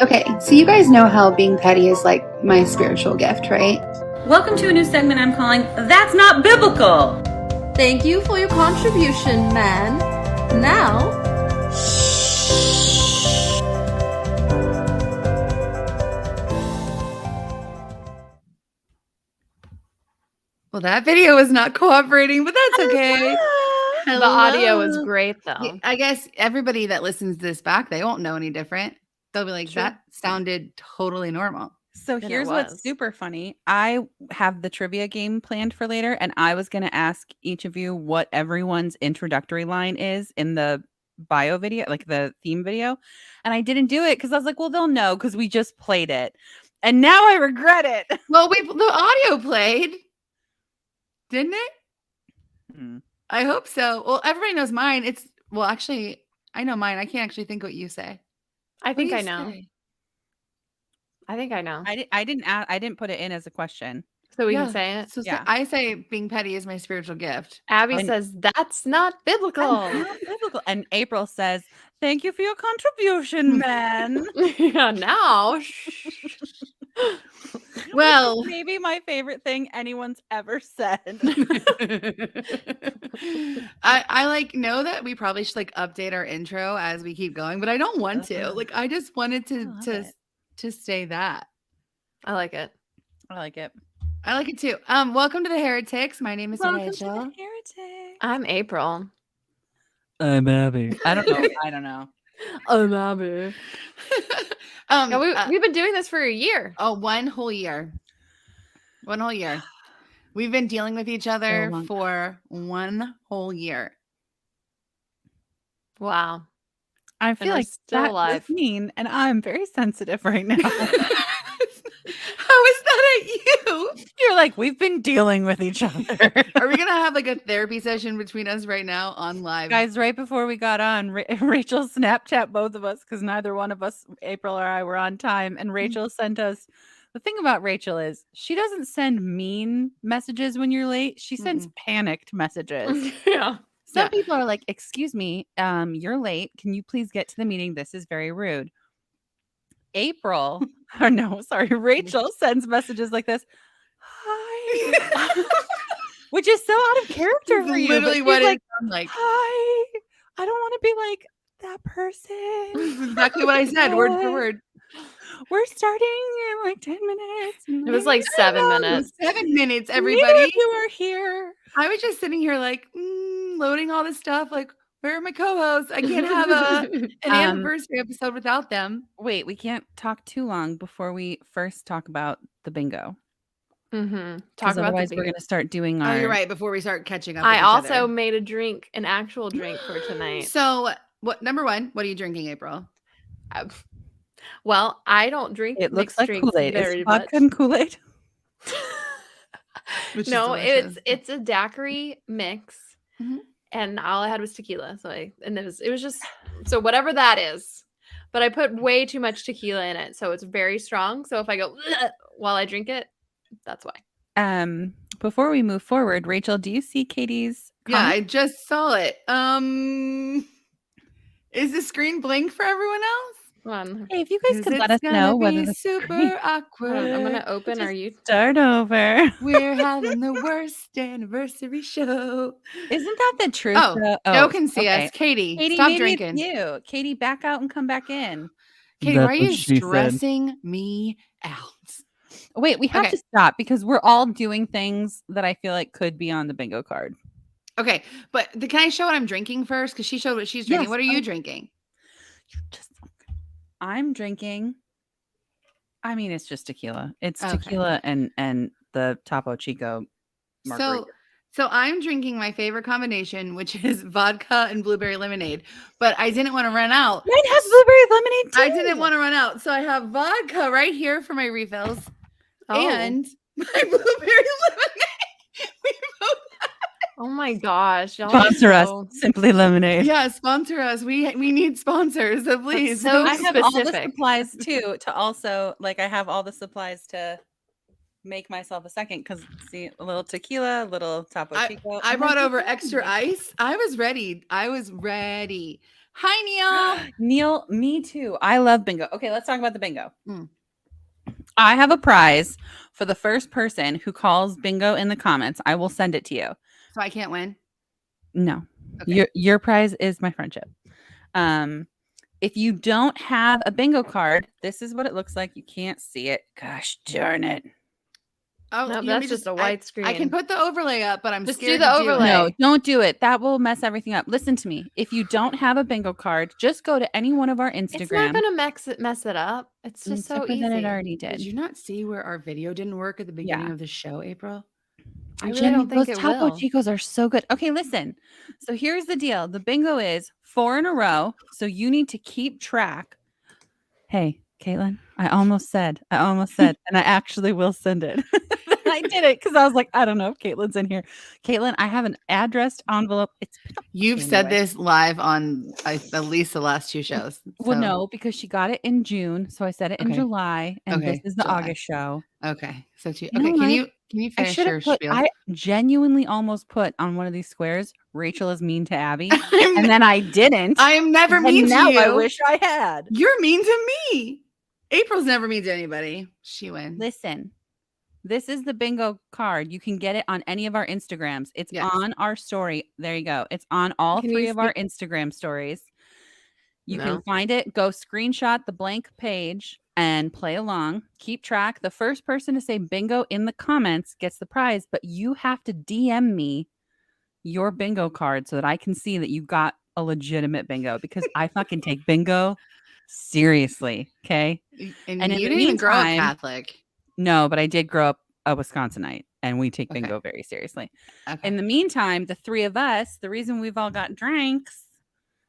Okay, so you guys know how being petty is like my spiritual gift, right? Welcome to a new segment I'm calling That's Not Biblical. Thank you for your contribution, man. Now, Well, that video was not cooperating, but that's okay. the audio was great, though. I guess everybody that listens to this back, they won't know any different. They'll be like, True. that sounded totally normal. So And it here's what's was. super funny. I have the trivia game planned for later, and I was going to ask each of you what everyone's introductory line is in the bio video, like the theme video. And I didn't do it because I was like, well, they'll know because we just played it. And now I regret it. Well, the audio played, didn't it? Hmm. I hope so. Well, everybody knows mine. Actually, I know mine. I can't actually think what you say. I What do think you I know. say? I think I know. I didn't put it in as a question. So we Yeah, can say it. So Yeah. I say being petty is my spiritual gift. Abby And- says that's not biblical. Not biblical. And April says, thank you for your contribution, man. Yeah, now. Well, Maybe my favorite thing anyone's ever said. I like know that we probably should like update our intro as we keep going, but I don't want to. Like I just wanted to say that. I like it. I like it. I like it too. Welcome to the Heretics. My name is Welcome Rachel. to the Heretic. I'm April. I'm Abby. I don't know. I don't know. I'm Abby. Yeah, we've been doing this for a year. Oh, 1 whole year. 1 whole year. We've been dealing with each other long. for 1 whole year. Wow. I feel we're like still that alive. was mean, and I'm very sensitive right now. How is that at you? You're like, we've been dealing with each other. Are we gonna have like a therapy session between us right now on live? Guys, right before we got on, Rachel Snapchat both of us because neither one of us, April or I, were on time. And Rachel sent us. The thing about Rachel is she doesn't send mean messages when you're late. She sends panicked messages. Yeah. Some people are like, "Excuse me, you're late. Can you please get to the meeting? This is very rude." April, or no, sorry, Rachel sends messages like this. Hi. Which is so out of character for you. Literally but what she's like, I'm like. hi. I don't want to be like that person. This is exactly what I said, word for word. We're starting in like 10 minutes. It was like 7 minutes. 7 minutes, Neither everybody. of you are here. I was just sitting here like loading all this stuff. Like, where are my co-hosts? I can't have an anniversary episode without them. Wait, we can't talk too long before we first talk about the bingo. Mm-hmm. Because otherwise we're going to start doing our... Oh, you're right. Before we start catching up. I with also each other. made a drink, an actual drink for tonight. So, number one, what are you drinking, April? Well, I don't drink. It looks mixed like drinks Kool-Aid. very Is vodka much. and Kool-Aid? No, it's a daiquiri mix, Mhm. and all I had was tequila. So it was just so whatever that is. But I put way too much tequila in it, so it's very strong. So if I go while I drink it, that's why. Before we move forward, Rachel, do you see Katie's Yeah, comment? I just saw it. Is the screen blank for everyone else? Hey, if you guys could let us know whether the super awkward. I'm gonna open. Are you? start over. We're having the worst anniversary show. Isn't that the truth? Oh, Joe can see us. Katie, Katie, stop maybe drinking. it's you. Katie, back out and come back in. Katie, why are you stressing me out? Wait, we have to stop because we're all doing things that I feel like could be on the bingo card. Okay, but can I show what I'm drinking first? Because she showed what she's drinking. Yes, What are you drinking? I'm drinking. I mean, it's just tequila. It's Okay. tequila and the Topo Chico margarita. So I'm drinking my favorite combination, which is vodka and blueberry lemonade. But I didn't want to run out. Mine has blueberry lemonade too. I didn't want to run out, so I have vodka right here for my refills and my blueberry lemonade. We both. Oh my gosh! Y'all Sponsor us, so- Simply Lemonade. Yeah, sponsor us. We need sponsors, so please. so I have all the specific. supplies too to also I have all the supplies to make myself a second because see a little tequila, a little Topo Chico. I brought over extra ice. I was ready. Hi, Neil. Neil, me too. I love bingo. Okay, let's talk about the bingo. Mm. I have a prize for the first person who calls bingo in the comments. I will send it to you. So I can't win? No. Okay. Your prize is my friendship. If you don't have a bingo card, this is what it looks like. You can't see it. Gosh darn it. Oh, No, you want me that's just a white I can screen. put the overlay up, but I'm Just do scared the to do overlay. it. No, don't do it. That will mess everything up. Listen to me. If you don't have a bingo card, just go to any one of our Instagrams. It's not gonna mess it up. It's just so Except for easy. that it already Did did. you not see where our video didn't work at the beginning of the show, April? I really Jenny, don't think those it Topo will. Chicos are so good. Okay, listen. So here's the deal. The bingo is 4 in a row. So you need to keep track. Hey, Caitlin, I almost said, and I actually will send it. I did it because I was like, I don't know if Caitlin's in here. Caitlin, I have an addressed envelope. It's been You've said this live on at least the last 2 shows. Well, so- no, because she got it in June, so I said it in Okay. July, and this Okay, is the July. August show. Okay. So You okay, know can what? you I finish should your have put. spiel? I genuinely almost put on one of these squares, "Rachel is mean to Abby," I'm, and then I didn't. I am never and mean to now you. I wish I had. You're mean to me. April's never mean to anybody. She wins. Listen, this is the bingo card. You can get it on any of our Instagrams. It's Yes. on our story. There you go. It's on all Can 3 you of our Instagram stories. You No. can find it, go screenshot the blank page and play along. Keep track. The first person to say bingo in the comments gets the prize, but you have to DM me your bingo card so that I can see that you got a legitimate bingo because I fucking take bingo seriously. Okay. And in you the didn't even grow up meantime- Catholic. No, but I did grow up a Wisconsinite and we take Okay. bingo very seriously. Okay. In the meantime, the 3 of us, the reason we've all got drinks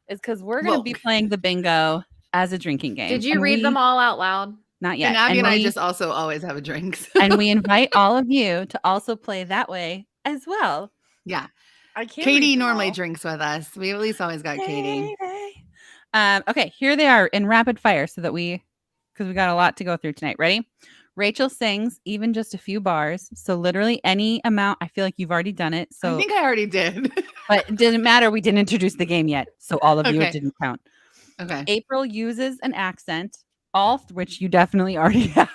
is because we're going to be playing the bingo as a drinking game. Did you read them all out loud? Not yet. And Abby and I just also always have a drink. and we invite all of you to also play that way as well. Yeah. I can't. Katie normally drinks with us. We at least always got Katie. Okay, here they are in rapid fire because we got a lot to go through tonight. Ready? Rachel sings even just a few bars. So literally any amount. I feel like you've already done it. So I think I already did. but it didn't matter. We didn't introduce the game yet. So all of you, it didn't count. Okay. April uses an accent, which you definitely already have.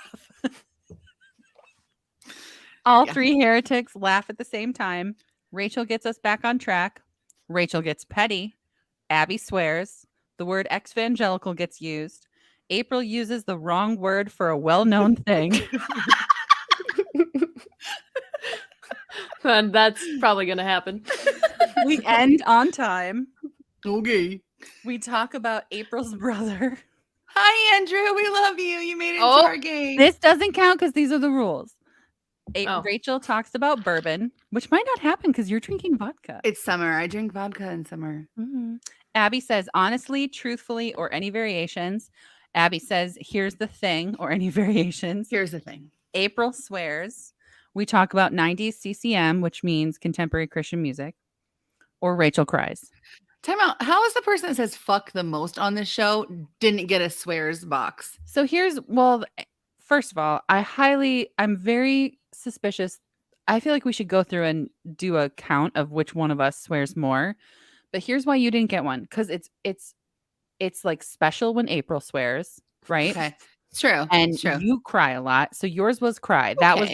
All 3 heretics laugh at the same time. Rachel gets us back on track. Rachel gets petty. Abby swears. The word evangelical gets used. April uses the wrong word for a well-known thing. And that's probably going to happen. We end on time. Okay. We talk about April's brother. Hi, Andrew. We love you. You made it to our game. This doesn't count because these are the rules. Rachel talks about bourbon, which might not happen because you're drinking vodka. It's summer. I drink vodka in summer. Mm-hmm. Abby says honestly, truthfully, or any variations. Abby says, here's the thing, or any variations. Here's the thing. April swears. We talk about 90s CCM, which means contemporary Christian music. Or Rachel cries. Time out. How is the person that says fuck the most on this show didn't get a swears box? So first of all, I'm very suspicious. I feel like we should go through and do a count of which one of us swears more. But here's why you didn't get one. Because it's like special when April swears, right? Okay. It's true. And you cry a lot. So yours was cry. That was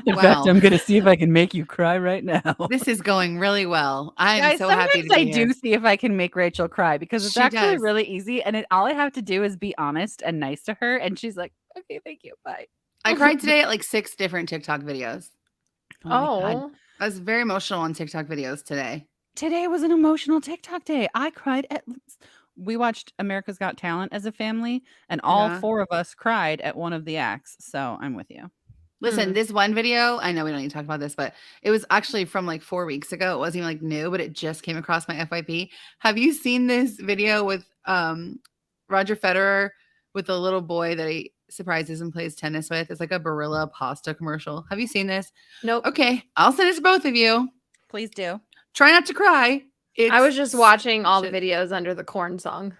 in fact, I'm gonna see if I can make you cry right now. This is going really well. I'm Guys, so happy to be sometimes I here. do see if I can make Rachel cry because it's She actually does. really easy. And all I have to do is be honest and nice to her. And she's like, okay, thank you. Bye. I cried today at like 6 different TikTok videos. Oh, my God. I was very emotional on TikTok videos today. Today was an emotional TikTok day. I cried we watched America's Got Talent as a family, and all 4 of us cried at one of the acts. So I'm with you. Listen, this one video, I know we don't need to talk about this, but it was actually from like 4 weeks ago. It wasn't even like new, but it just came across my FYP. Have you seen this video with Roger Federer with the little boy that he surprises and plays tennis with? It's like a Barilla pasta commercial. Have you seen this? Nope. Okay, I'll send it to both of you. Please do. Try not to cry. I was just watching all the videos under the corn song.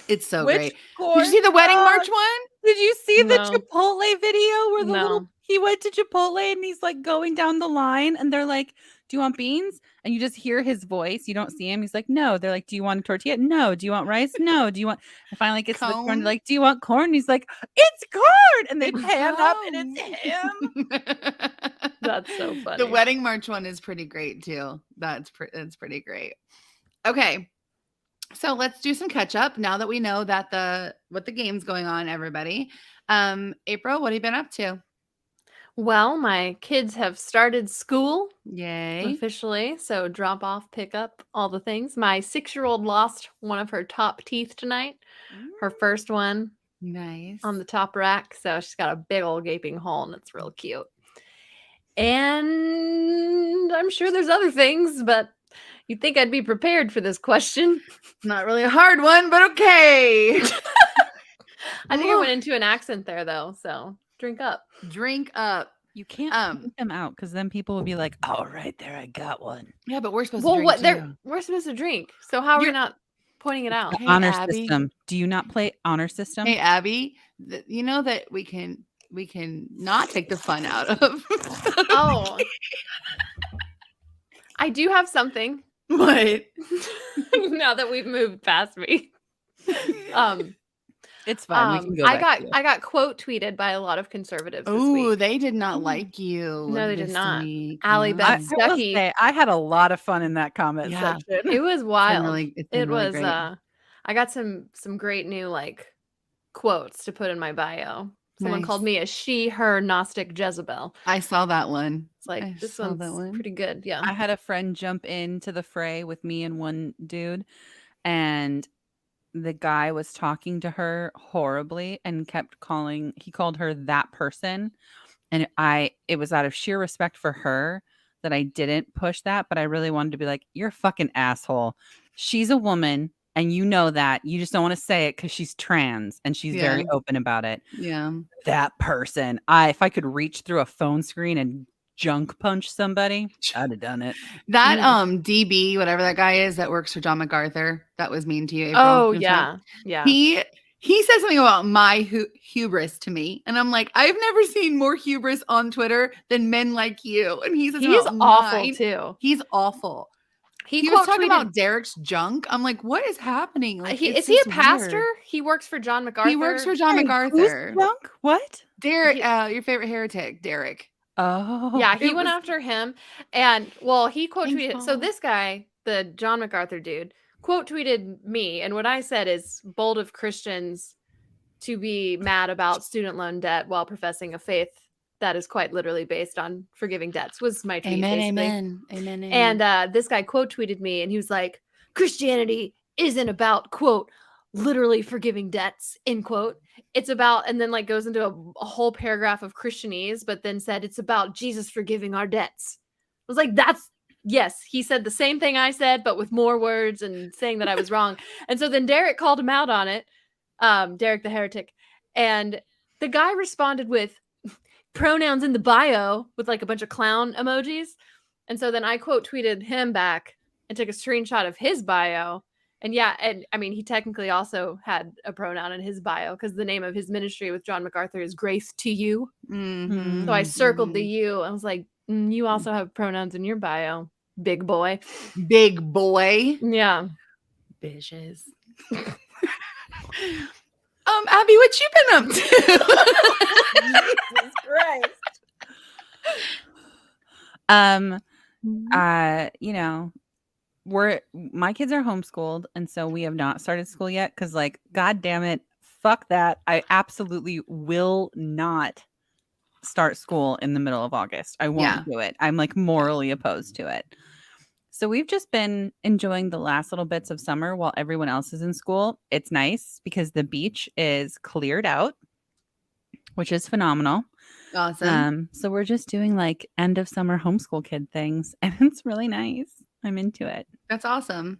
It's so Which great. Did you see the wedding march one? Did you see the No. Chipotle video where No. he went to Chipotle and he's like going down the line and they're like, do you want beans? And you just hear his voice. You don't see him. He's like, no. They're like, do you want a tortilla? No. Do you want rice? No. Do you want? And finally it gets to the corn. They're Cone? like, do you want corn? And he's like, it's corn. And they It's pan up and it's him. That's so funny. The wedding march one is pretty great too. That's pretty great. Okay. So let's do some catch up now that we know that what the game's going on, everybody. April, what have you been up to? Well, my kids have started school Yay. officially. So drop off, pick up, all the things. My 6-year-old lost one of her top teeth tonight. Her first one. Nice. On the top rack. So she's got a big old gaping hole and it's real cute. And I'm sure there's other things, but you'd think I'd be prepared for this question. Not really a hard one, but okay. I think I went into an accent there though. So drink up. Drink up. You can't put them out because then people will be like, "Oh, right there, I got one." Yeah, but we're supposed to drink too. We're supposed to drink. So how are we not pointing it out? Hey, honor system. Do you not play honor system? Hey, Abby, you know that we can not take the fun out of. Oh, I do have something. What? Now that we've moved past me. It's fine. We can go I got quote tweeted by a lot of conservatives this week. Oh, they did not like you. No, they did not. Week. Allie Beth Stuckey. I had a lot of fun in that comment section. It was wild. It was great. I got some great new like quotes to put in my bio. Someone called me a she, her, Gnostic Jezebel. I saw that one. It's like, this one's pretty good. Yeah. I had a friend jump into the fray with me and one dude, and the guy was talking to her horribly and he called her that person. And it was out of sheer respect for her that I didn't push that, but I really wanted to be like, you're a fucking asshole. She's a woman. And you know that. You just don't want to say it because she's trans and she's very open about it. Yeah. That person. If I could reach through a phone screen and junk punch somebody, I'd have done it. That DB, whatever that guy is that works for John MacArthur, that was mean to you, April. Oh, yeah. Yeah. He said something about my hubris to me. And I'm like, I've never seen more hubris on Twitter than men like you. And he says he's awful too. He's awful. He was talking about Derek's junk. I'm like, what is happening? Like, is he a pastor? Weird. He works for John MacArthur. He works for John MacArthur. Who's junk? What? Derek, your favorite heretic, Derek. Oh. Yeah, he went after him. And, well, he quote tweeted. So this guy, the John MacArthur dude, quote tweeted me. And what I said is bold of Christians to be mad about student loan debt while professing a faith that is quite literally based on forgiving debts, was my tweet. Amen. And this guy quote tweeted me and he was like, Christianity isn't about, quote, literally forgiving debts, end quote. It's about, and then like goes into a whole paragraph of Christianese, but then said it's about Jesus forgiving our debts. I was like, yes, he said the same thing I said, but with more words and saying that I was wrong. And so then Derek called him out on it, Derek the heretic. And the guy responded with, pronouns in the bio with like a bunch of clown emojis. And so then I quote tweeted him back and took a screenshot of his bio. And and I mean, he technically also had a pronoun in his bio because the name of his ministry with John MacArthur is Grace to You. Mm-hmm. So I circled the you. I was like, you also have pronouns in your bio, big boy. Big boy. Yeah. Bitches. Abby, what you been up to? Jesus Christ. My kids are homeschooled, and so we have not started school yet because, like, god damn it, fuck that. I absolutely will not start school in the middle of August. I won't do it. I'm like morally opposed to it. So we've just been enjoying the last little bits of summer while everyone else is in school. It's nice because the beach is cleared out, which is phenomenal. Awesome. So we're just doing like end of summer homeschool kid things, and it's really nice. I'm into it. That's awesome.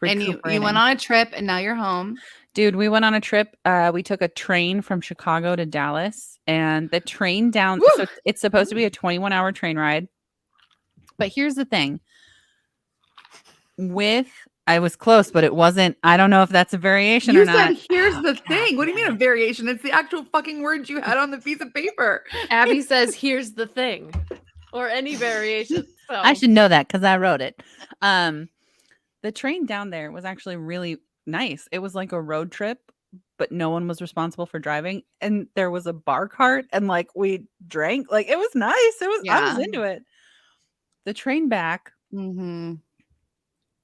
And you went on a trip, and now you're home. Dude, we went on a trip. We took a train from Chicago to Dallas, and the train down. So it's supposed to be a 21-hour train ride. But here's the thing. I was close, but it wasn't. I don't know if that's a variation or not. You said, here's the thing. What do you mean a variation? It's the actual fucking words you had on the piece of paper. Abby says, here's the thing. Or any variation. I So should know that because I wrote it. The train down there was actually really nice. It was like a road trip, but no one was responsible for driving. And there was a bar cart and like we drank. Like it was nice. I was Yeah. into it. The train back Mm-hmm.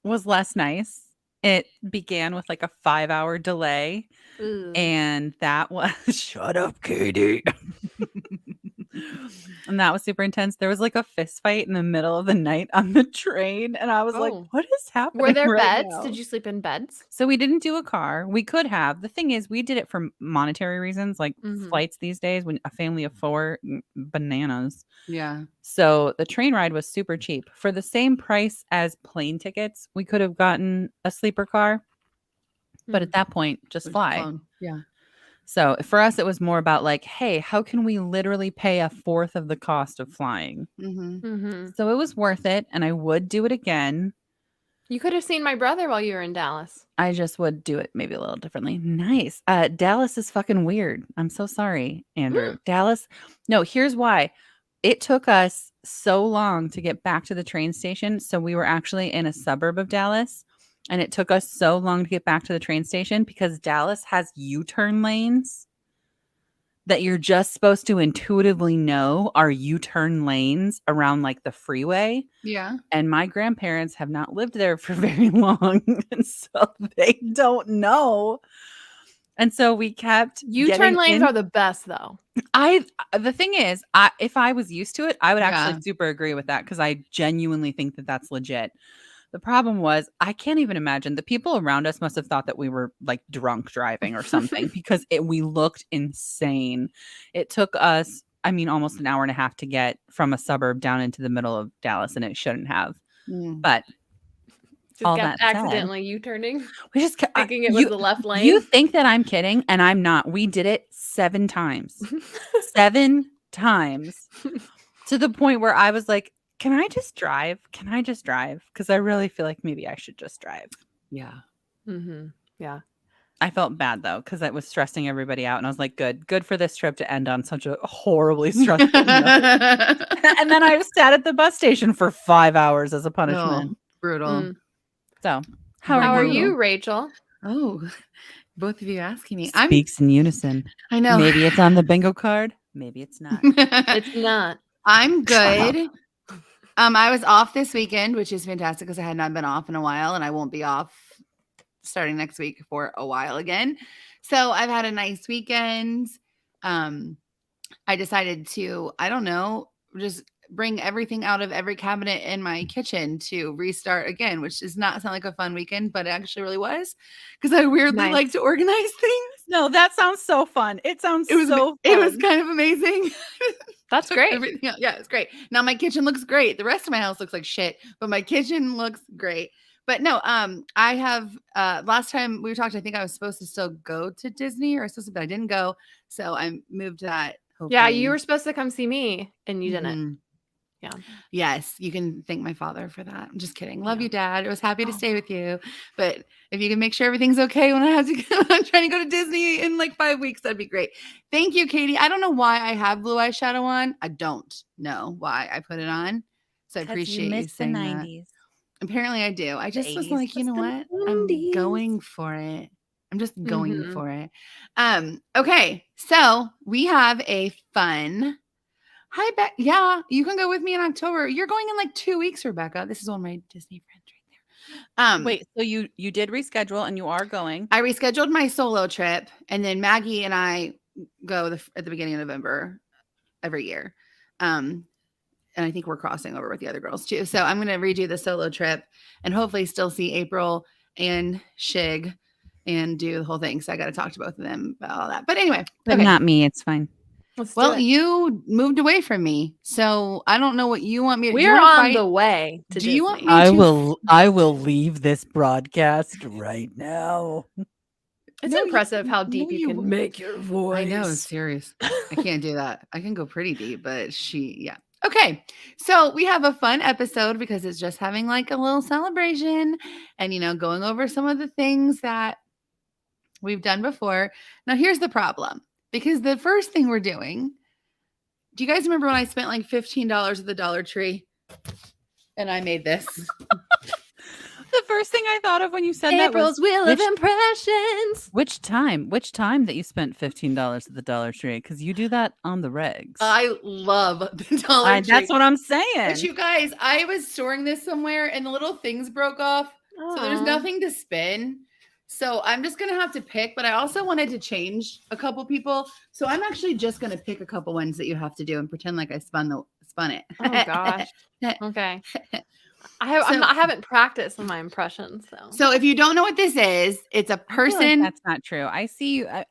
was less nice. It began with like a 5-hour delay. ugh. And that was shut up, Katie. And that was super intense. There was like a fist fight in the middle of the night on the train. And I was like, Oh. what is Were happening there right beds? now? Did you sleep in beds? So we didn't do a car. We could have. The thing is, we did it for monetary reasons, like Mhm. flights these days when a family of 4 bananas. Yeah. So the train ride was super cheap. For the same price as plane tickets, we could have gotten a sleeper car, but Mm. at that point, just Which fly. flown. Yeah. So for us, it was more about like, hey, how can we literally pay a fourth of the cost of flying? Mm-hmm. Mhm. So it was worth it, and I would do it again. You could have seen my brother while you were in Dallas. I just would do it maybe a little differently. Nice. Dallas is fucking weird. I'm so sorry, Andrew. Dallas. No, here's why. It took us so long to get back to the train station. So we were actually in a suburb of Dallas. And it took us so long to get back to the train station because Dallas has U-turn lanes that you're just supposed to intuitively know are U-turn lanes around like the freeway. Yeah. And my grandparents have not lived there for very long. And so they don't know. And so we kept U-turn getting lanes in. are the best though. The thing is, if I was used to it, I would actually Yeah. super agree with that because I genuinely think that that's legit. The problem was, I can't even imagine. The people around us must have thought that we were like drunk driving or something because we looked insane. It took us, I mean, almost an hour and a half to get from a suburb down into the middle of Dallas, and it shouldn't have. Mm. But Just all kept that said, accidentally U-turning, we just thinking it was you the left you lane. think that I'm kidding, and I'm not. We did it 7 times. 7 times. To the point where I was like, "Can I just drive? Can I just drive? Because I really feel like maybe I should just drive." Yeah. Mhm. Yeah. I felt bad though because it was stressing everybody out, and I was like, "Good for this trip to end on such a horribly stressful note." And then I sat at the bus station for 5 hours as a punishment. Oh, brutal. Mm. So, how How are are you? you, Rachel? Oh, both of you asking me. Speaks in unison. I know. Maybe it's on the bingo card. Maybe it's not. It's not. I'm Shut up. good. I was off this weekend, which is fantastic because I had not been off in a while, and I won't be off starting next week for a while again. So I've had a nice weekend. I decided to, I don't know, just bring everything out of every cabinet in my kitchen to restart again, which does not sound like a fun weekend, but it actually really was because I weirdly Nice. like to organize things. No, that sounds so fun. It sounds It was so fun. it was kind of amazing. That's great. Everything else, yeah, it's great. Now my kitchen looks great. The rest of my house looks like shit, but my kitchen looks great. But no, I have last time we talked, I think I was supposed to still go to Disney or I was supposed to, but I didn't go. So I moved that. Hopefully. Yeah, you were supposed to come see me and you didn't. Mhm. Yeah. Yes, you can thank my father for that. I'm just kidding. Love Yeah. you, Dad. I was happy to Oh. stay with you. But if you can make sure everything's okay when I have to go, I'm trying to go to Disney in like 5 weeks, that'd be great. Thank you, Katie. I don't know why I have blue eyeshadow on. I don't know why I put it on. So I appreciate you saying that. Apparently I do. I just was 80s. like, you know what? I'm going for it. I'm just going Mhm. for it. Okay. So we have a fun. Hi, Beck. Yeah, you can go with me in October. You're going in like 2 weeks, Rebecca. This is one of my Disney friends right there. Wait, so you did reschedule and you are going? I rescheduled my solo trip, and then Maggie and I go at the beginning of November every year. And I think we're crossing over with the other girls too. So I'm going to redo the solo trip and hopefully still see April and Shig and do the whole thing. So I got to talk to both of them about all that. But anyway, But okay. not me. It's fine. Let's do Well, it. you moved away from me, so I don't know what you want me to. We're on the way to Do you want Disney. me I will leave this broadcast right now. It's No, impressive how deep no, you can won't. make your voice. I know, serious. I can't do that. I can go pretty deep, but yeah. Okay, so we have a fun episode because it's just having like a little celebration and, going over some of the things that we've done before. Now, here's the problem because the first thing we're doing, do you guys remember when I spent like $15 at the Dollar Tree? And I made this. The first thing I thought of when you said April's that was Wheel of Impressions. which time that you spent $15 at the Dollar Tree, because you do that on the regs. I love the Dollar Tree. That's what I'm saying. But you guys, I was storing this somewhere and the little things broke off. So there's nothing to spin. So I'm just going to have to pick, but I also wanted to change a couple people. So I'm actually just going to pick a couple ones that you have to do and pretend like I spun it. Oh gosh. Okay. I haven't practiced on my impressions though. So if you don't know what this is, it's a I feel like person. that's not true. I see you. I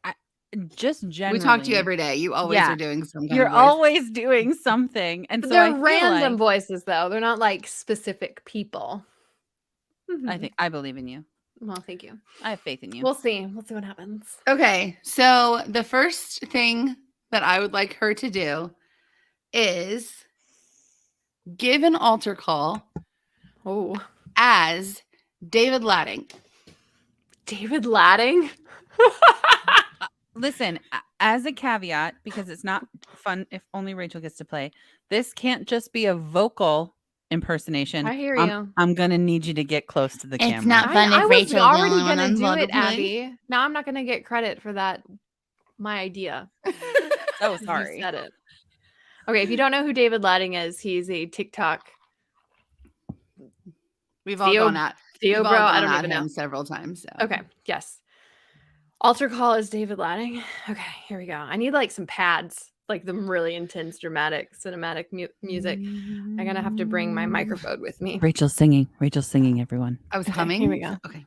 just generally. We talk to you every day. You always are doing some kind You're of voice. always doing something. And so they're random voices though. They're not like specific people. I believe in you. Well, thank you. I have faith in you. We'll see. We'll see what happens. Okay. So the first thing that I would like her to do is give an altar call as David Ladding. David Ladding? Listen, as a caveat, because it's not fun if only Rachel gets to play, this can't just be a vocal impersonation. I hear you. I'm gonna need you to get close to the camera. It's not fun if Rachel's already the only gonna one do on it, play. Abby. Now I'm not gonna get credit for that. My idea. Oh, sorry. You said it. Okay, if you don't know who David Ladding is, he's a TikTok. We've all gone at Theo, bro. I don't even know him several times. So. Okay. Yes. Altar call is David Ladding. Okay, here we go. I need like some pads, like the really intense, dramatic, cinematic music. I'm gonna have to bring my microphone with me. Rachel's singing, everyone. I was humming. Here we go. Okay.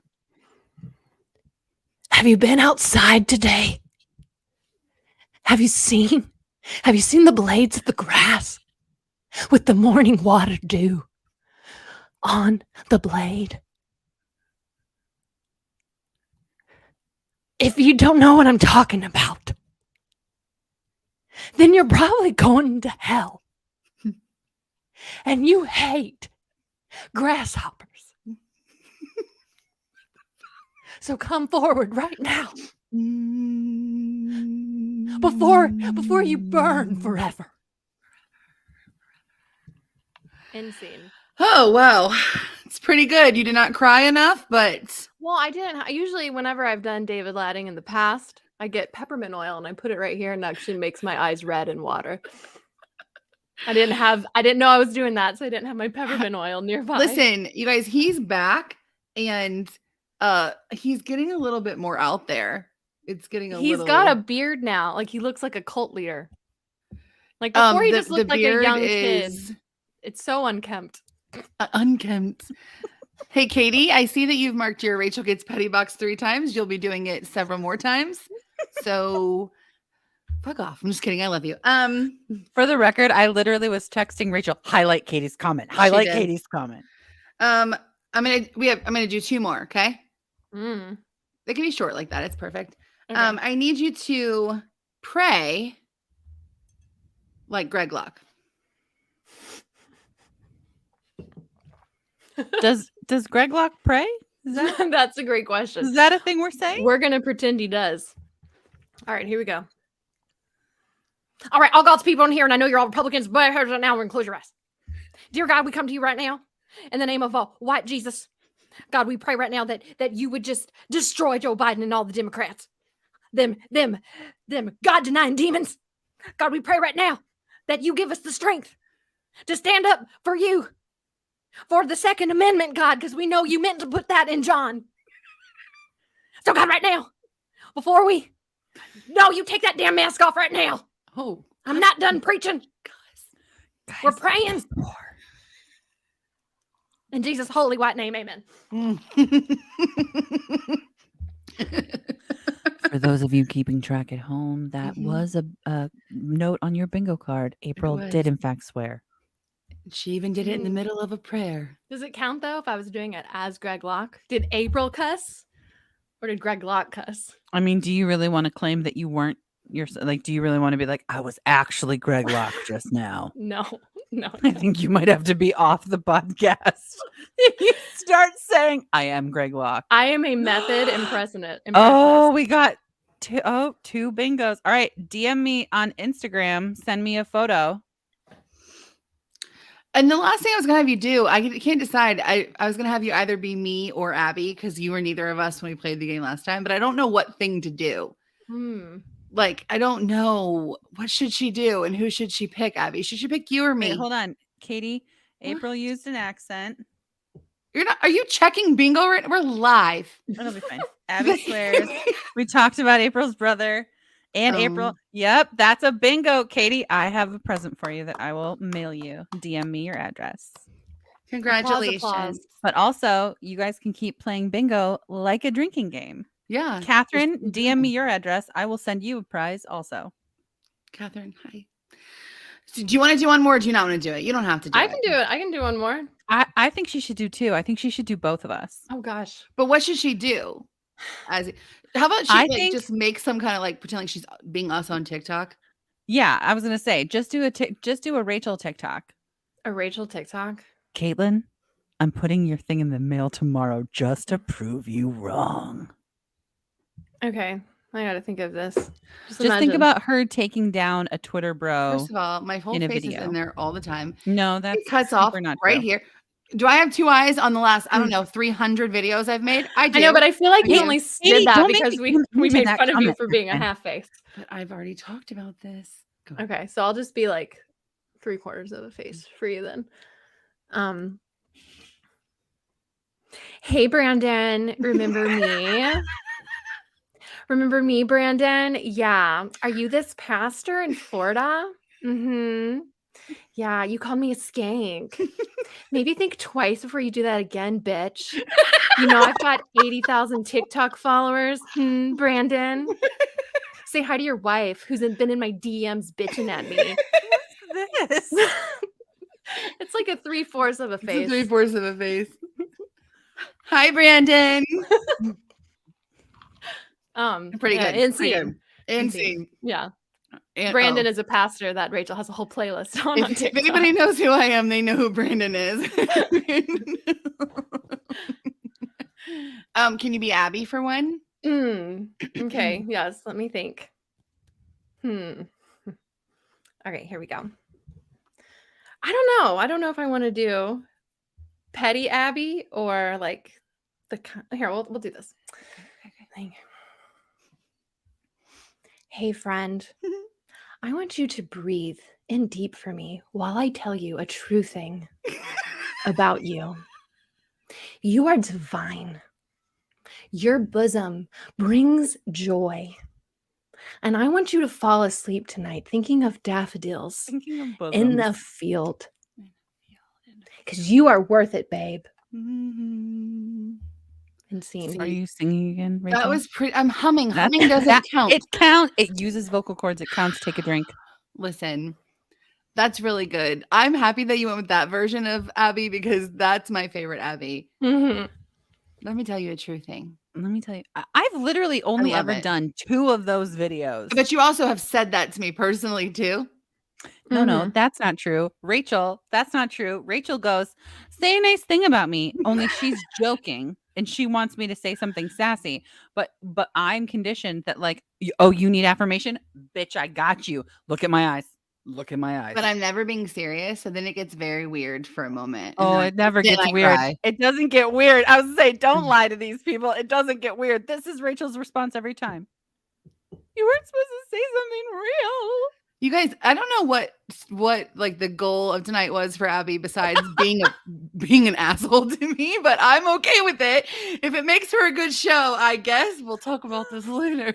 Have you been outside today? Have you seen the blades of the grass with the morning water dew on the blade? If you don't know what I'm talking about, then you're probably going to hell. And you hate grasshoppers. So come forward right now. Before you burn forever. End scene. Oh, wow. It's pretty good. You did not cry enough, but... Well, I didn't. Usually whenever I've done David Ladding in the past, I get peppermint oil and I put it right here and it actually makes my eyes red and water. I didn't know I was doing that, so I didn't have my peppermint oil nearby. Listen, you guys, he's back and he's getting a little bit more out there. It's getting He's got a beard now. Like he looks like a cult leader. Like before he just looked like a young kid. It's so unkempt. Unkempt. Hey, Katie, I see that you've marked your Rachel Gets Petty box 3 times. You'll be doing it several more times. So fuck off. I'm just kidding. I love you. For the record, I literally was texting Rachel, highlight Katie's comment. Highlight Katie's comment. I'm gonna do 2 more, okay? Mm. They can be short like that. It's perfect. Okay. I need you to pray like Greg Locke. Does Greg Locke pray? That's a great question. Is that a thing we're saying? We're gonna pretend he does. All right, here we go. All right, all God's people in here, and I know you're all Republicans, but now we're gonna close your eyes. Dear God, we come to you right now in the name of white Jesus. God, we pray right now that you would just destroy Joe Biden and all the Democrats. Them God-denying demons. God, we pray right now that you give us the strength to stand up for you, for the Second Amendment, God, because we know you meant to put that in John. So, God, right now, no, you take that damn mask off right now. Oh, I'm not done preaching. Guys, we're praying. In Jesus' holy white name, amen. For those of you keeping track at home, that was a note on your bingo card. April did, in fact, swear. She even did it in the middle of a prayer. Does it count, though, if I was doing it as Greg Locke? Did April cuss? Or did Greg Locke cuss? I mean, do you really want to claim that you weren't do you really want to be like, I was actually Greg Locke just now? No. I think you might have to be off the podcast if you start saying, I am Greg Locke. I am a method impressionist. Oh, we got 2 bingos. All right. DM me on Instagram. Send me a photo. And the last thing I was gonna have you do, I can't decide. I was gonna have you either be me or Abby because you were neither of us when we played the game last time. But I don't know what thing to do. Like I don't know what should she do and who should she pick. Abby, should she pick you or me? Wait, hold on, Katie. April used an accent. You're not. Are you checking bingo? Right? We're live. It'll be fine. Abby swears. We talked about April's brother. And April, yep, that's a bingo, Katie. I have a present for you that I will mail you. DM me your address. Congratulations. Applause. But also, you guys can keep playing bingo like a drinking game. Yeah. Catherine, DM me your address. I will send you a prize also. Catherine, hi. So do you want to do one more or do you not want to do it? You don't have to do it. I can do it. I can do one more. I think she should do two. I think she should do both of us. Oh, gosh. But what should she do? How about she just make some kind of like pretend like she's being us on TikTok? Yeah, I was gonna say just do a Rachel TikTok. A Rachel TikTok. Caitlin, I'm putting your thing in the mail tomorrow just to prove you wrong. Okay, I gotta think of this. Just think about her taking down a Twitter bro. First of all, my whole face is in there all the time. No, that's it cuts off not right true. here. Do I have two eyes on the last, I don't know, 300 videos I've made? I do. I know, but I feel like you only did that because we made fun of you for being a half face. But I've already talked about this. Okay, so I'll just be like 3/4 of a face for you then. Hey, Brandon, remember me? Remember me, Brandon? Yeah. Are you this pastor in Florida? Mm-hmm. Yeah, you called me a skank. Maybe think twice before you do that again, bitch. You know, I've got 80,000 TikTok followers. Brandon. Say hi to your wife who's been in my DMs bitching at me. What's this? It's like a 3/4 of a face. It's a 3/4 of a face. Hi, Brandon. Pretty good. Insane. Yeah. And, Brandon is a pastor that Rachel has a whole playlist on. If anybody knows who I am, they know who Brandon is. Can you be Abby for one? Okay. Yes. Let me think. Okay, here we go. I don't know. I don't know if I want to do petty Abby or like here. We'll do this. Okay. Hey, friend. I want you to breathe in deep for me while I tell you a true thing about you. You are divine. Your bosom brings joy. And I want you to fall asleep tonight thinking of daffodils in the field. Because you are worth it, babe. Insane. Are you singing again, Rachel? That was pretty. I'm humming. Humming doesn't count. It counts. It uses vocal cords. It counts. Take a drink. Listen, that's really good. I'm happy that you went with that version of Abby because that's my favorite Abby. Let me tell you a true thing. Let me tell you, I've literally only ever done 2 of those videos. But you also have said that to me personally too. No, that's not true. Rachel, that's not true. Rachel goes, say a nice thing about me. Only she's joking and she wants me to say something sassy. But I'm conditioned that like, oh, you need affirmation? Bitch, I got you. Look at my eyes. Look at my eyes. But I'm never being serious. So then it gets very weird for a moment. Oh, it never gets weird. Cry. It doesn't get weird. I was saying, don't lie to these people. It doesn't get weird. This is Rachel's response every time. You weren't supposed to say something real. You guys, I don't know what like the goal of tonight was for Abby besides being an asshole to me, but I'm okay with it. If it makes for a good show, I guess we'll talk about this later.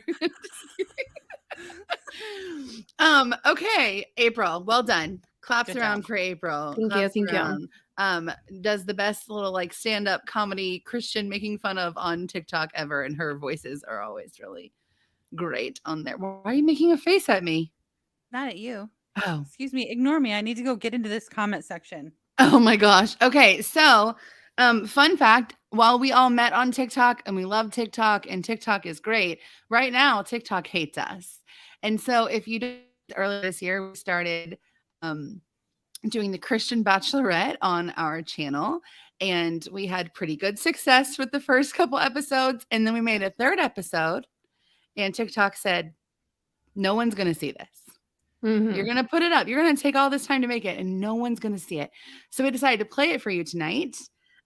Okay, April, well done. Claps good around job. For April. Thank you. Does the best little like stand-up comedy Christian making fun of on TikTok ever, and her voices are always really great on there. Why are you making a face at me? Not at you. Oh, excuse me. Ignore me. I need to go get into this comment section. Oh my gosh. Okay. So, fun fact, while we all met on TikTok and we love TikTok and TikTok is great, right now TikTok hates us. And so if you did earlier this year, we started doing the Christian Bachelorette on our channel, and we had pretty good success with the first couple episodes. And then we made a 3rd episode and TikTok said, no one's going to see this. You're going to put it up. You're going to take all this time to make it, and no one's going to see it. So we decided to play it for you tonight.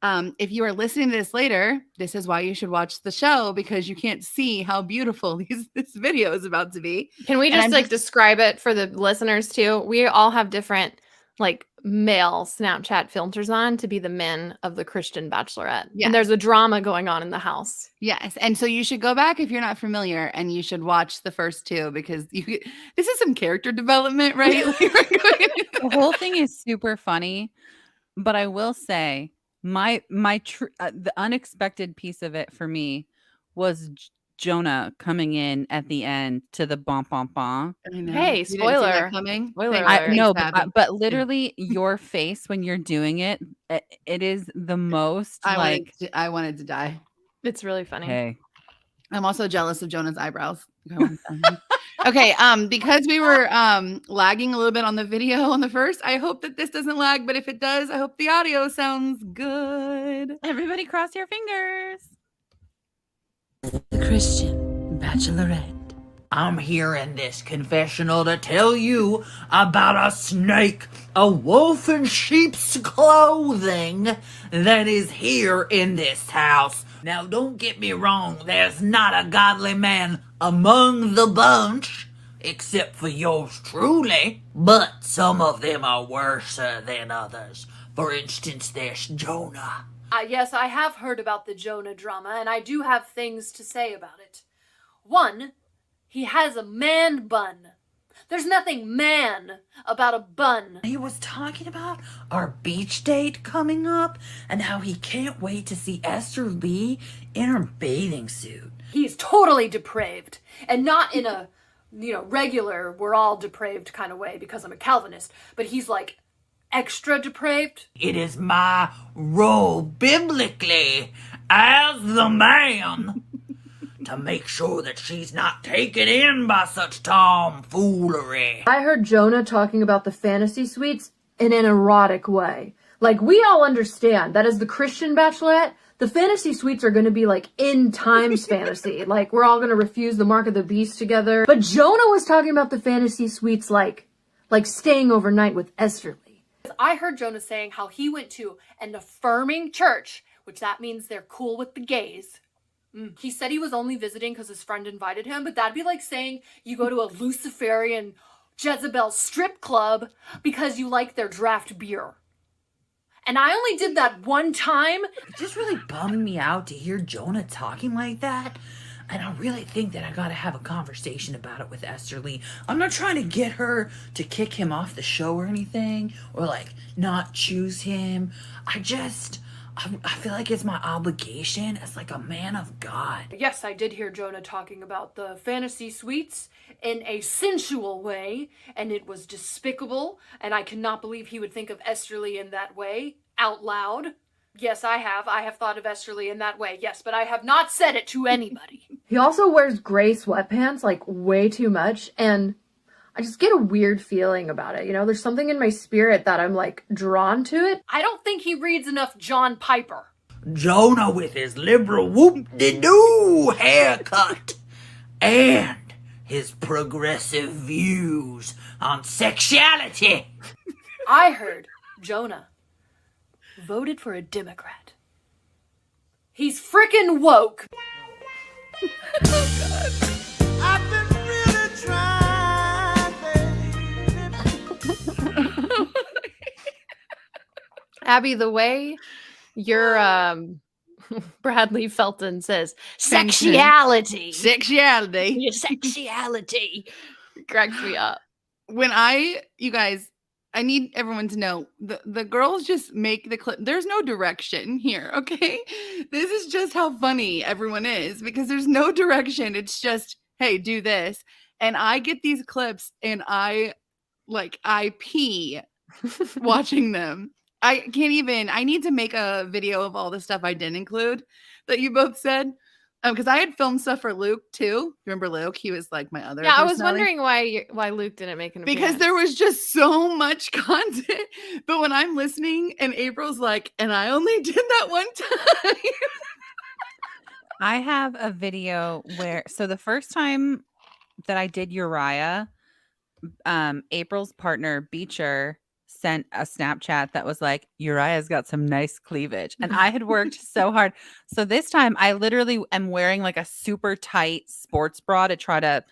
If you are listening to this later, this is why you should watch the show, because you can't see how beautiful this video is about to be. Can we just describe it for the listeners too? We all have different like male Snapchat filters on to be the men of the Christian Bachelorette. Yes. And there's a drama going on in the house. Yes. And so you should go back if you're not familiar, and you should watch the first two, because this is some character development, right? The whole thing is super funny, but I will say the unexpected piece of it for me was Jonah coming in at the end to the bom bom bom. Hey, spoiler coming. Spoiler I know, but literally your face when you're doing it, it is the most I wanted to die. It's really funny. Hey. I'm also jealous of Jonah's eyebrows. Okay, because we were lagging a little bit on the video on the first, I hope that this doesn't lag, but if it does, I hope the audio sounds good. Everybody cross your fingers. The Christian Bachelorette. I'm here in this confessional to tell you about a snake, a wolf in sheep's clothing that is here in this house. Now, don't get me wrong, there's not a godly man among the bunch, except for yours truly, but some of them are worse than others. For instance, there's Jonah. Yes, I have heard about the Jonah drama, and I do have things to say about it. One, he has a man bun. There's nothing man about a bun. He was talking about our beach date coming up and how he can't wait to see Esther Lee in her bathing suit. He's totally depraved, and not in a, regular, we're all depraved kind of way because I'm a Calvinist, but he's like extra depraved. It is my role biblically as the man to make sure that she's not taken in by such tomfoolery. I heard Jonah talking about the fantasy suites in an erotic way. Like, we all understand that as the Christian Bachelorette, the fantasy suites are going to be like end times fantasy. Like, we're all going to refuse the mark of the beast together. But Jonah was talking about the fantasy suites like staying overnight with Esther Lee. I heard Jonah saying how he went to an affirming church, which that means they're cool with the gays. He said he was only visiting because his friend invited him, but that'd be like saying you go to a Luciferian Jezebel strip club because you like their draft beer. And I only did that one time. It just really bummed me out to hear Jonah talking like that. And I really think that I gotta have a conversation about it with Esther Lee. I'm not trying to get her to kick him off the show or anything, or not choose him. I feel like it's my obligation as a man of God. Yes, I did hear Jonah talking about the fantasy suites in a sensual way, and it was despicable, and I cannot believe he would think of Esther Lee in that way, out loud. Yes, I have. I have thought of Esther Lee in that way, yes, but I have not said it to anybody. He also wears gray sweatpants, way too much, and I just get a weird feeling about it. There's something in my spirit that I'm drawn to it. I don't think he reads enough John Piper. Jonah with his liberal whoop-de-doo haircut and his progressive views on sexuality. I heard Jonah voted for a Democrat. He's frickin' woke. Oh, God. I've been really trying. Abby, the way your Bradley Felton says sexuality. Your sexuality cracks me up. You guys, I need everyone to know the girls just make the clip. There's no direction here, okay? This is just how funny everyone is, because there's no direction. It's just, hey, do this. And I get these clips and I pee watching them. I can't even. I need to make a video of all the stuff I didn't include that you both said. Because I had filmed stuff for Luke too. Remember Luke? He was my other. Yeah, I was wondering why Luke didn't make an appearance. Because there was just so much content. But when I'm listening and April's and I only did that one time. I have a video so the first time that I did Uriah April's partner Beecher sent a Snapchat that was like, Uriah's got some nice cleavage. And I had worked so hard. So this time I literally am wearing like a super tight sports bra to try to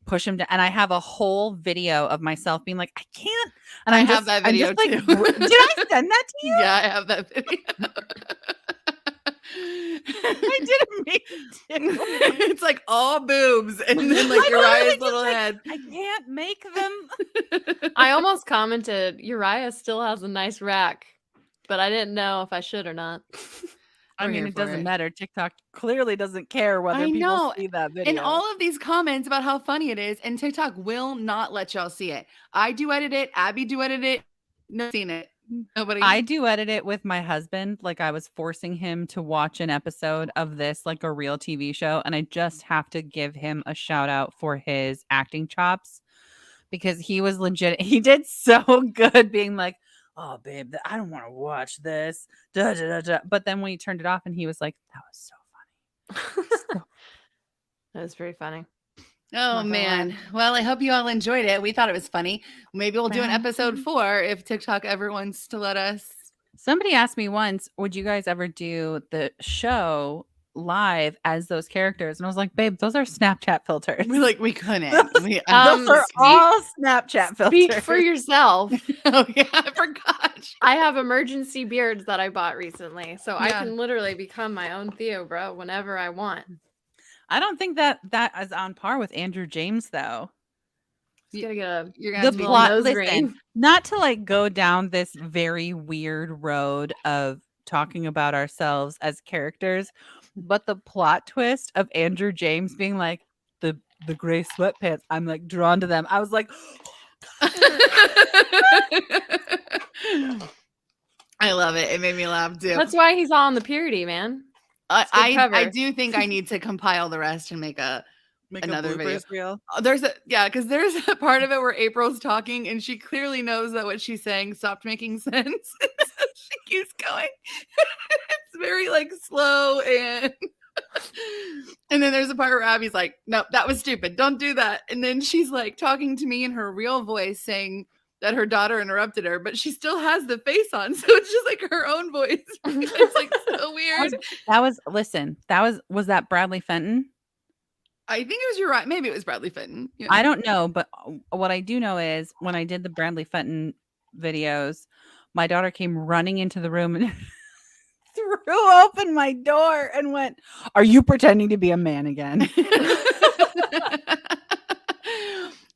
push him down. And I have a whole video of myself being like, I can't. And I I'm have just, that I'm video just like, too. did I send that to you? Yeah, I have that video. I didn't mean to. It's like all boobs and then like I'm literally Uriah's just little like, head. I can't make them. I almost commented Uriah still has a nice rack, but I didn't know if I should or not. I We're mean, here it for doesn't it. matter. TikTok clearly doesn't care whether I people know. see that video. And all of these comments about how funny it is, and TikTok will not let y'all see it. I do edit it. Abby do edit it. No seen it. Nobody. I do edit it with my husband. Like I was forcing him to watch an episode of this, like a real TV show. And I just have to give him a shout out for his acting chops because he was legit. He did so good being like, oh, babe, I don't want to watch this. Da, da, da, da. But then when he turned it off and he was like, that was so funny. That was very funny. Oh Not gonna man. lie. Well, I hope you all enjoyed it. We thought it was funny. Maybe we'll do an episode 4 if TikTok ever wants to let us. Somebody asked me once, would you guys ever do the show live as those characters? And I was like, babe, those are Snapchat filters. We couldn't. We, Those are speak- all Snapchat filters. Speak for yourself. oh yeah, I forgot. I have emergency beards that I bought recently, so I Yeah. can literally become my own Theo bro whenever I want. I don't think that is on par with Andrew James, though. Just gotta get a You're gonna The have to be little plot, nose listen, ring. not to like go down this very weird road of talking about ourselves as characters, but the plot twist of Andrew James being like the gray sweatpants, I'm like drawn to them. I was like, I love it. It made me laugh too. That's why he's all on the purity, man. It's good I cover. do think I need to compile the rest and make another video. Reel. There's because there's a part of it where April's talking and she clearly knows that what she's saying stopped making sense. So she keeps going. It's very like slow and then there's a part where Abby's like, no, that was stupid. Don't do that. And then she's like talking to me in her real voice saying that her daughter interrupted her, but she still has the face on. So it's just like her own voice. It's like so weird. Was that Bradley Fenton? I think it was your right. Maybe it was Bradley Fenton. Yeah. I don't know, but what I do know is when I did the Bradley Fenton videos, my daughter came running into the room and threw open my door and went, "Are you pretending to be a man again?"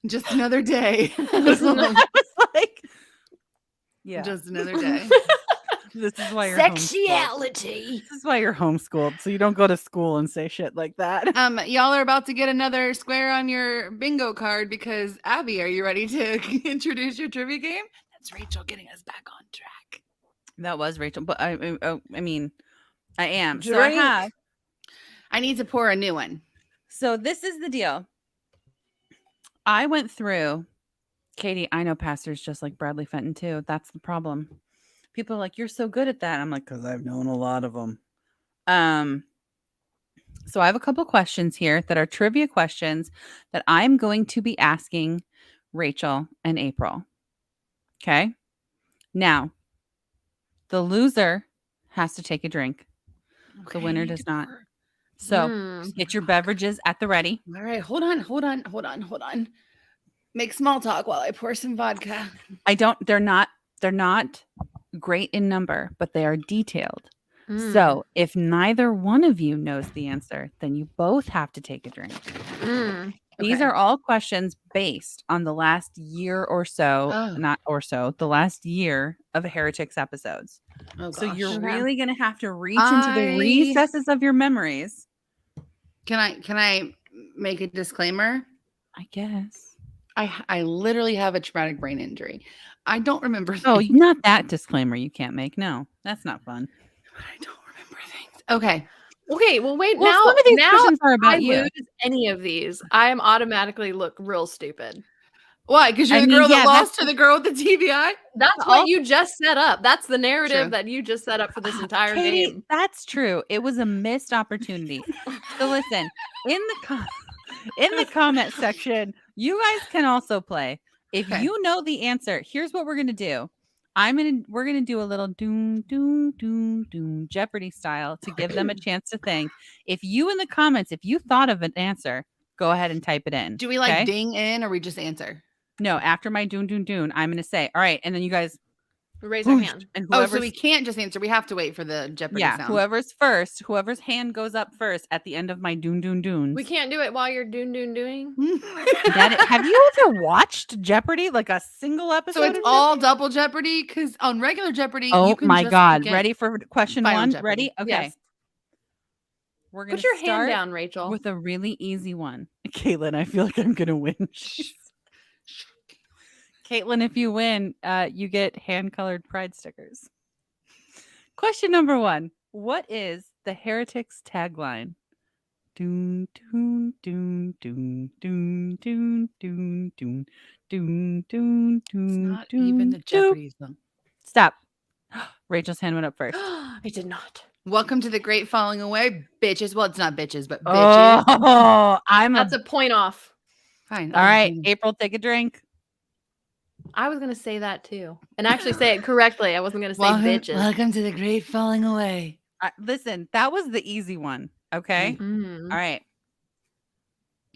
Just another day. I was like, "Yeah, Just another day. this is why you're Sexuality. This is why you're homeschooled, so you don't go to school and say shit like that." Y'all are about to get another square on your bingo card because Abby, are you ready to introduce your trivia game? That's Rachel getting us back on track. That was Rachel, but I mean, I am. So Drink. I need to pour a new one. So this is the deal. I went through, Katie, I know pastors just like Bradley Fenton too. That's the problem. People are like, you're so good at that. I'm like, because I've known a lot of them. So I have a couple questions here that are trivia questions that I'm going to be asking Rachel and April. Okay. Now, the loser has to take a drink. The winner does not. So get your beverages at the ready. All right, hold on. Make small talk while I pour some vodka. They're not great in number, but they are detailed. So if neither one of you knows the answer, then you both have to take a drink. These are all questions based on the last year or so, the last year of HERetics episodes. Oh, so gosh. you're really going to have to reach into the recesses of your memories. Can I make a disclaimer? I guess. I literally have a traumatic brain injury. I don't remember things. Oh, not that disclaimer you can't make. No, that's not fun. I don't remember things. Okay. Okay, well, wait. Well, now, some of these now questions are about I you. lose any of these, I am automatically look real stupid. Why? Because you're I the mean, girl that yeah, lost to the girl with the TBI? That's what you just set up. That's the narrative True. that you just set up for this entire Katie, game. that's true. It was a missed opportunity. So listen, in the comment section, you guys can also play. If Okay. you know the answer, here's what we're gonna do. We're gonna do a little doom doom doom doom Jeopardy style to give them a chance to think. If you in the comments, if you thought of an answer, go ahead and type it in. Do we like okay? ding in or we just answer? No, after my doom doom doom, I'm gonna say, all right, and then you guys Raise our hand. and Oh, whoever's so we can't just answer. We have to wait for the Jeopardy sound. whoever's hand goes up first at the end of my doom doom dooms. We can't do it while you're doing. Have you ever watched Jeopardy? Like a single episode? So it's of all Jeopardy? double Jeopardy? Because on regular Jeopardy, Oh you can my just god! pick Ready for question Final one? Jeopardy. Ready? Okay. Yes. We're gonna Put your hand start down, Rachel. with a really easy one. Caitlin, I feel like I'm gonna win. Caitlin, if you win, you get hand-colored pride stickers. Question number 1. What is the HERetics tagline? Doon doon doon doon doon doon doon doon doon doon It's doon not even the doon. Jeopardy song. Stop. Rachel's hand went up first. I did not. Welcome to the great falling away, bitches. Well, it's not bitches, but bitches. Oh, That's a point off. Fine. all right. April, take a drink. I was gonna say that too, and actually say it correctly. I wasn't gonna say bitches. Welcome to the great falling away. Listen, that was the easy one. Okay. Mm. All right.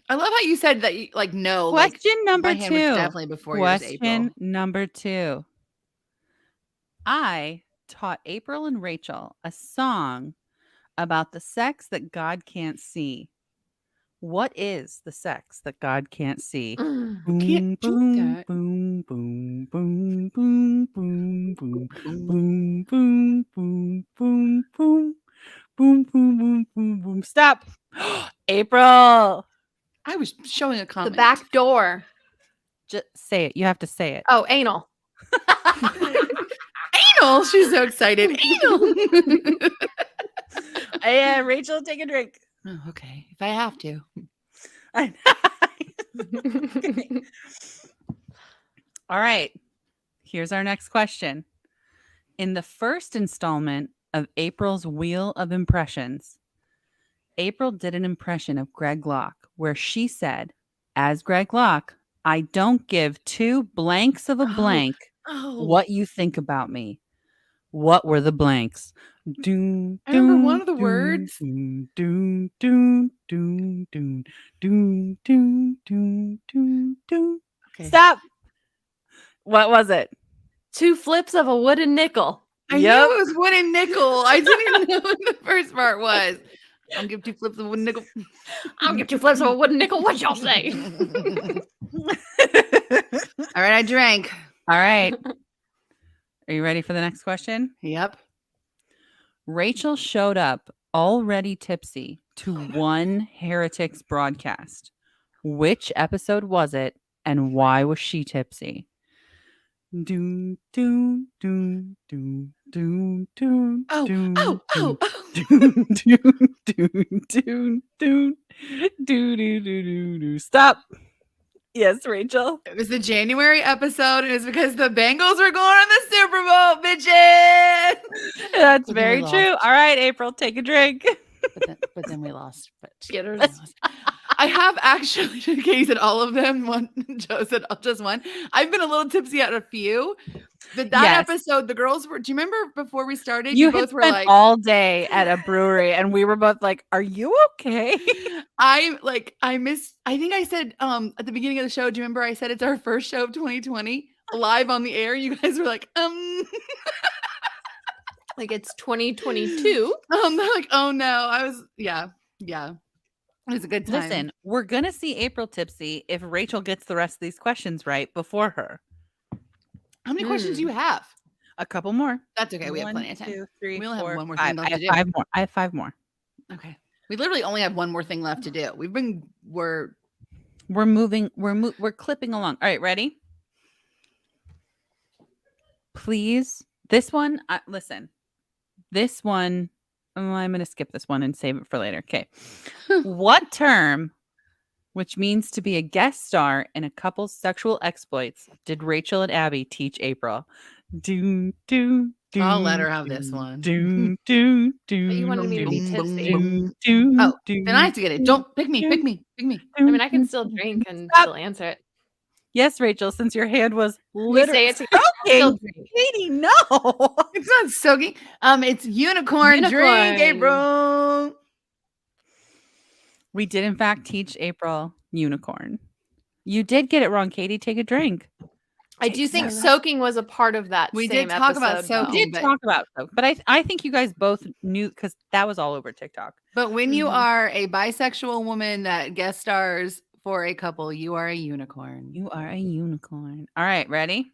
I love how you said that. You, like no. Question number my hand was 2. definitely before yours, April. Question number 2. I taught April and Rachel a song about the sex that God can't see. What is the sex that God can't see? Mm. Boom, Can't do boom, that. boom, boom, boom, boom, boom, boom, boom, boom, boom, boom, boom, boom, boom, boom, boom, boom. Stop, April. I was showing a The comment. back door. Just say it. You have to say it. Oh, anal. Anal. She's so excited. Anal. Yeah, Rachel, take a drink. Oh, okay. If I have to. All right. Here's our next question. In the first installment of April's Wheel of Impressions, April did an impression of Greg Locke where she said, as Greg Locke, I don't give 2 blanks of a blank Oh. what you think about me. What were the blanks? Doom, I remember doom, one of the doom, words. Doom, doom, doom, doom, doom, doom, doom, doom, doom, doom. Okay. Stop. What was it? 2 flips of a wooden nickel. I knew it was wooden nickel. I didn't even know what the first part was. I'll give 2 flips of wooden nickel. I'll give 2 flips of a wooden nickel. What y'all say? All right, I drank. All right. Are you ready for the next question? Yep. Rachel showed up already tipsy to one HERetics broadcast. Which episode was it and why was she tipsy? Doom, doom, doom, doom, doom, doom, Oh, doom, oh, doom, oh, oh. doom, doom, doom, doom, doom, doo, doo, doo, doo, doo. Stop. Yes, Rachel. It was the January episode, and it's because the Bengals were going on the Super Bowl, bitches. That's But then very we true. lost. All right, April, take a drink. But then we lost. But Skitters. I have actually, Katie said all of them. One, Joe said just one. I've been a little tipsy at a few. But that Yes. episode, the girls were. Do you remember before we started? You both had were spent like, all day at a brewery, and we were both like, "Are you okay?" I missed. I think I said at the beginning of the show. Do you remember? I said it's our first show of 2020 live on the air. You guys were like, Like it's 2022. they're like, oh no. I was, yeah. It was a good time. Listen, we're gonna see April tipsy if Rachel gets the rest of these questions right before her. How many questions do you have? A couple more. That's okay. We have 1, plenty of time. 2, 3, We only have 4, one more 5. thing left I have to do. 5 more. I have 5 more. Okay. We literally only have one more thing left to do. We're We're moving. We're clipping along. All right, ready? Please, this one. Listen, this one. Oh, I'm gonna skip this one and save it for later. Okay. What term, which means to be a guest star in a couple's sexual exploits, did Rachel and Abby teach April? Do do. I'll let her have this one. Do do do. But you wanted me to be tipsy. Oh, then I have to get it. Don't pick me. I mean, I can still drink and Stop. still answer it. Yes, Rachel, since your hand was We say literally it together. Still drink. Katie, no. It's not soaking. It's unicorn drink, Unicorn. April. We did, in fact, teach April unicorn. You did get it wrong, Katie. Take a drink. I do Takes think a lot. soaking was a part of that We same did talk about episode, soaking. though. We did but- talk about it, but I think you guys both knew because that was all over TikTok. But when you Mhm. are a bisexual woman that guest stars for a couple, you are a unicorn. You are a unicorn. All right, ready?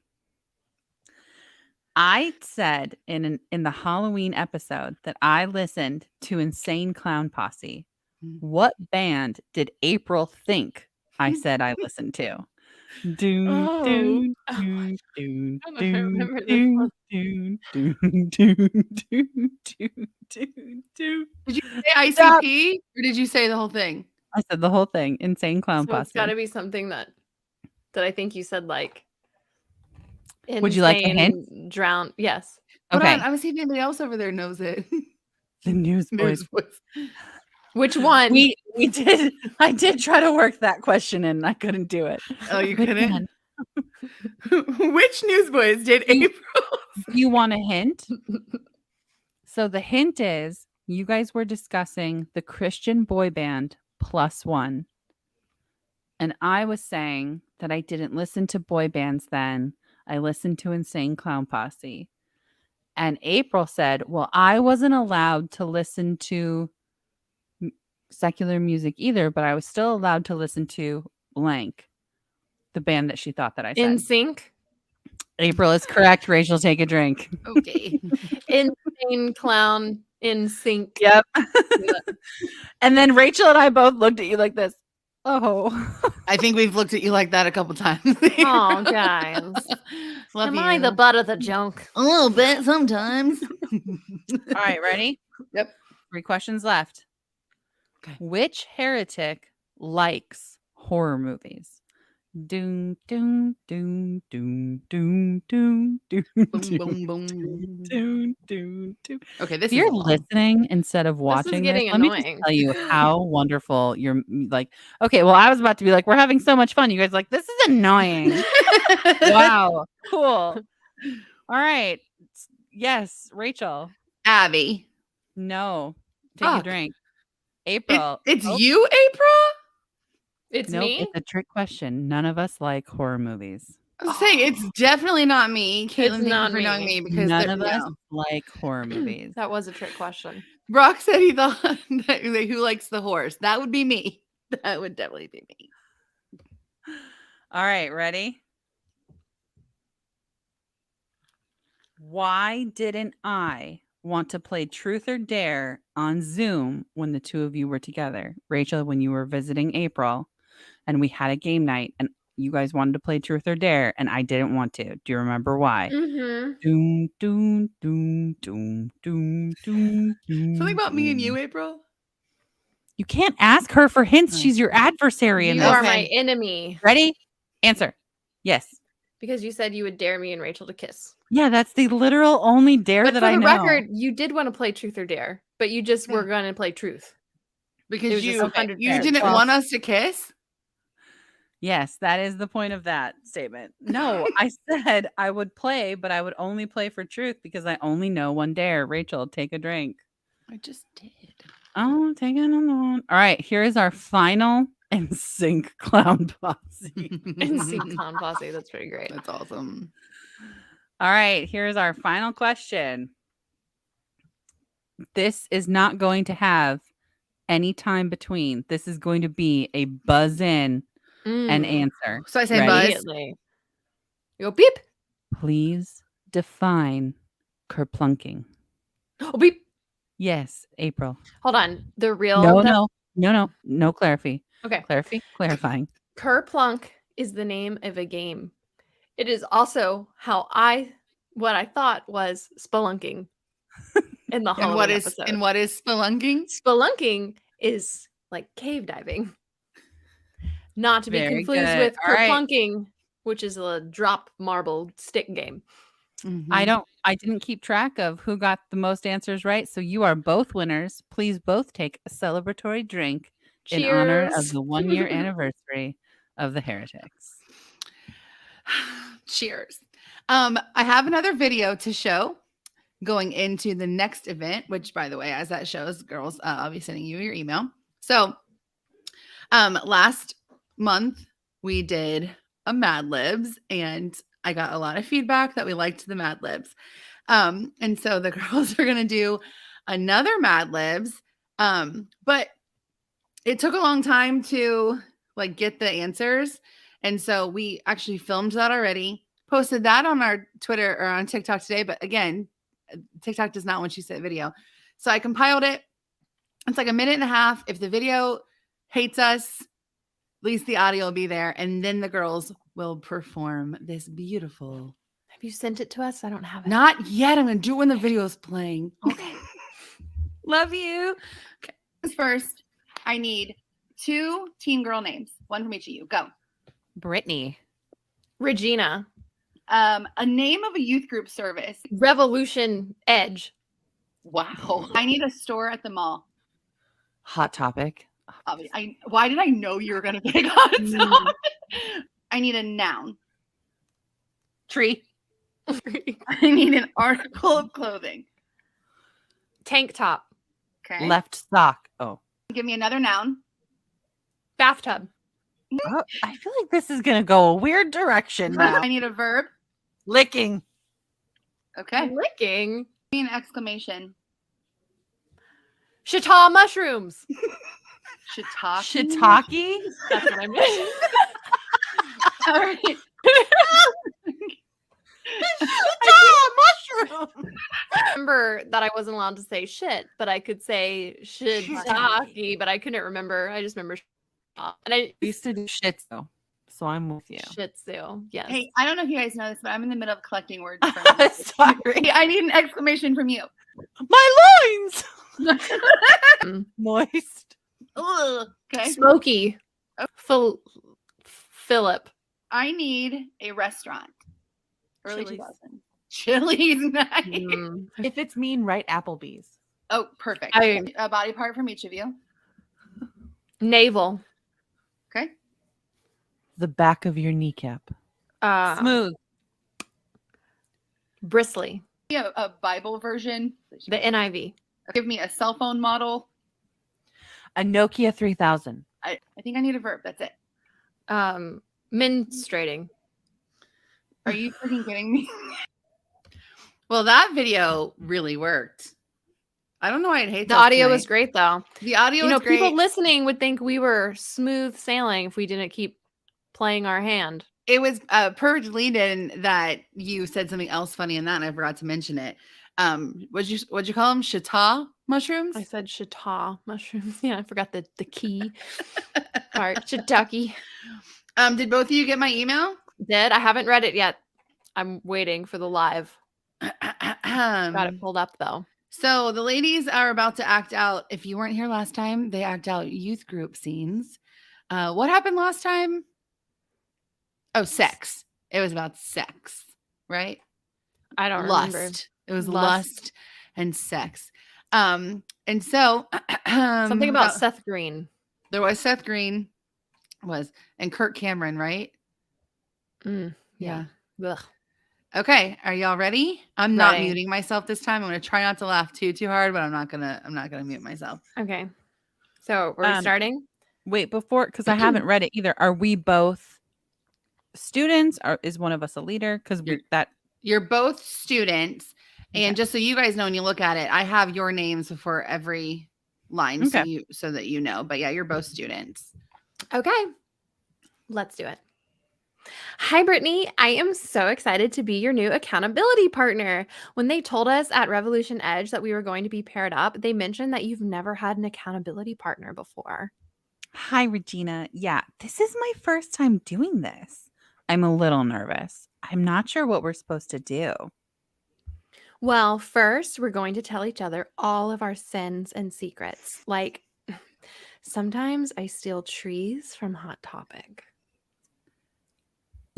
I said in the Halloween episode that I listened to Insane Clown Posse. Mm. What band did April think I said I listened to? Doon, Oh. doon, Oh. doon, doon, I doon, remember this doon, one. doon, doon, doon, doon, doon, doon, doon. Did you say Stop. ICP or did you say the whole thing? I said the whole thing. Insane Clown So it's Posse. got to be something that I think you said like. Would you like a hint? insane, Drown. Yes. Hold Okay. on, I'm gonna see if anybody else over there knows it. The Newsboys. Newsboys. Which one? We did. I did try to work that question in. I couldn't do it. Oh, you Which couldn't? one? Which Newsboys did You- April? Do you want a hint? So the hint is you guys were discussing the Christian boy band Plus One. And I was saying that I didn't listen to boy bands then. I listened to Insane Clown Posse. And April said, well, I wasn't allowed to listen to secular music either, but I was still allowed to listen to blank, the band that she thought that I said. In sync. April is correct. Rachel, take a drink. Okay. Insane clown in sync. Yep. And then Rachel and I both looked at you like this. Oh. I think we've looked at you like that a couple times. Oh, guys. Love Am you. I the butt of the joke? A little bit sometimes. All right, ready? Yep. 3 questions left. Okay. Which heretic likes horror movies? Doom, doom, doom, doom, doom, doom, doom, Boom, doom, boom, boom. doom, doom, doom. Okay, this If you're is long. listening instead of watching this, getting let me just annoying. tell you how wonderful you're like. Okay, well, I was about to be like, we're having so much fun. You guys are like, this is annoying. Wow, cool. All right. Yes, Rachel. Abby. No, take a Fuck. drink. It- April. it's Oh, you, April? It's nope, me. it's a trick question. None of us like horror movies. I'm saying it's definitely not me. Caitlin, thank you not for knowing me. me because None there- of us no. like horror movies. That was a trick question. Brock said he thought that who likes the horse. That would be me. That would definitely be me. All right, ready? Why didn't I want to play Truth or Dare on Zoom when the two of you were together? Rachel, when you were visiting April and we had a game night and you guys wanted to play Truth or Dare and I didn't want to. Do you remember why? Mm-hmm. Doom, doom, doom, doom, doom, doom, doom. Something about me and doom. you, April? You can't ask her for hints. Oh. She's your adversary in You this. are Okay. my enemy Ready? Answer. Yes. because you said you would dare me and Rachel to kiss. Yeah, that's the literal only dare But that for I the know. record, you did want to play Truth or Dare, but you just were Yeah. going to play Truth. It Because was just you 100 you fair. didn't Well- want us to kiss? Yes, that is the point of that statement. No, I said I would play, but I would only play for truth because I only know one dare. Rachel, take a drink. I just did. Oh, take another one. All right, here is our final and sync clown posse. In sync clown posse. That's pretty great. That's awesome. All right, here's our final question. This is not going to have any time between. This is going to be a buzz in and Mm. answer. So I say Ready? buzz. Immediately. You go beep. Please define kerplunking. Oh, beep. Yes, April. Hold on. The real No clarify. Okay. Clarifying. Kerplunk is the name of a game. It is also what I thought was spelunking in the And Halloween what is episode. and what is spelunking? Spelunking is like cave diving. Not to be Very confused good. with All right. kerplunking, which is a drop marble stick game. Mhm. I didn't keep track of who got the most answers right, so you are both winners. Please both take a celebratory drink in honor of Cheers. the 1 year anniversary of the Heretics. Cheers. I have another video to show going into the next event, which, by the way, as that shows, girls, I'll be sending you your email. So, last month we did a Mad Libs, and I got a lot of feedback that we liked the Mad Libs. And so the girls are going to do another Mad Libs. But it took a long time to like get the answers. And so we actually filmed that already, posted that on our Twitter or on TikTok today. But again, TikTok does not want you to see video. So I compiled it. It's like a minute and a half. If the video hates us, at least the audio will be there. And then the girls will perform this beautiful. Have you sent it to us? I don't have it. Not yet. I'm going to do it when the video is playing. Okay. Love you. Okay. First, I need 2 teen girl names. One from each of you. Go. Brittany. Regina. A name of a youth group service. Revolution Edge. Wow. I need a store at the mall. Hot Topic. Why did I know you were going to pick Hot Topic? I need a noun. Tree. I need an article of clothing. Tank top. Okay. Left sock. Oh. Give me another noun. Bathtub. Oh, I feel like this is going to go a weird direction now. I need a verb. Licking. Okay. Licking. Give me an exclamation. Shiitake mushrooms. Shiitake. Shiitake. That's what I meant. All right. Mushroom. I remember that I wasn't allowed to say shit, but I could say shiitake, but I couldn't remember. I just remember and I used to do shit though. So I'm with you. Shih Tzu. Yes. Hey, I don't know if you guys know this, but I'm in the middle of collecting words. From Sorry. I need an exclamation from you. My loins. Moist. Ugh. Okay. Smoky. Philip. I need a restaurant. Early Chili's. 2000s. Chili's. Nice. If it's mean, write Applebee's. Oh, perfect. I- A body part from each of you. Navel. Okay. The back of your kneecap. Smooth. Bristly. A Bible version. The NIV. Give me a cell phone model. A Nokia 3000. I think I need a verb. That's it. Menstruating. Are you freaking kidding me? Well, that video really worked. I don't know why it hates The us audio was tonight. great though. The audio was great. People listening would think we were smooth sailing if we didn't keep playing our hand. It was per lead-in that you said something else funny in that, and I forgot to mention it. What'd you call them? Shiitake mushrooms? I said shiitake mushrooms. Yeah, I forgot the key part. Shiitake. Did both of you get my email? Did I haven't read it yet. I'm waiting for the live. Got it pulled up though. So the ladies are about to act out. If you weren't here last time, they act out youth group scenes. What happened last time? Oh, sex. It was about sex, right? I don't Lust. remember. It was lust and sex. And so Something about Seth Green. there was Seth Green and Kirk Cameron, right? Yeah. Ugh. Okay, are y'all ready? I'm not Ready. muting myself this time. I'm going to try not to laugh too hard, but I'm not going to mute myself. Okay. So we're starting. Wait, before, because I haven't read it either. Are we both students? Or is one of us a leader? Because You're both students. Okay. And just so you guys know, when you look at it, I have your names before every line so that you know. But yeah, you're both students. Okay. Let's do it. Hi, Brittany. I am so excited to be your new accountability partner. When they told us at Revolution Edge that we were going to be paired up, they mentioned that you've never had an accountability partner before. Hi, Regina. Yeah, this is my first time doing this. I'm a little nervous. I'm not sure what we're supposed to do. Well, first, we're going to tell each other all of our sins and secrets. Like, sometimes I steal trees from Hot Topic.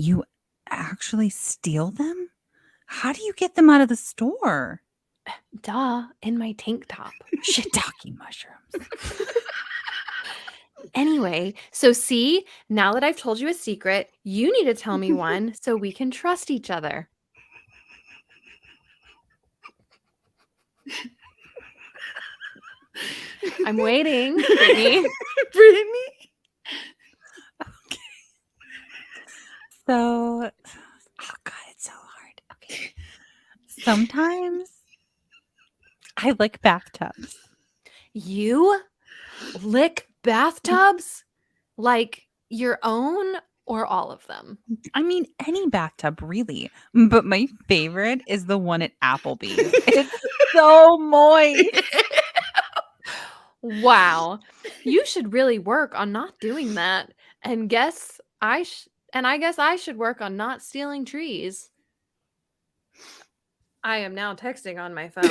You actually steal them? How do you get them out of the store? Duh, in my tank top. Shiitake mushrooms. Anyway, so see, now that I've told you a secret, you need to tell me one so we can trust each other. I'm waiting, Brittany. Brittany. So, oh God, it's so hard. Okay. Sometimes I lick bathtubs. You lick bathtubs? Like your own or all of them? I mean, any bathtub, really. But my favorite is the one at Applebee's. It's so moist. Wow. You should really work on not doing that. And I guess I should work on not stealing trees. I am now texting on my phone.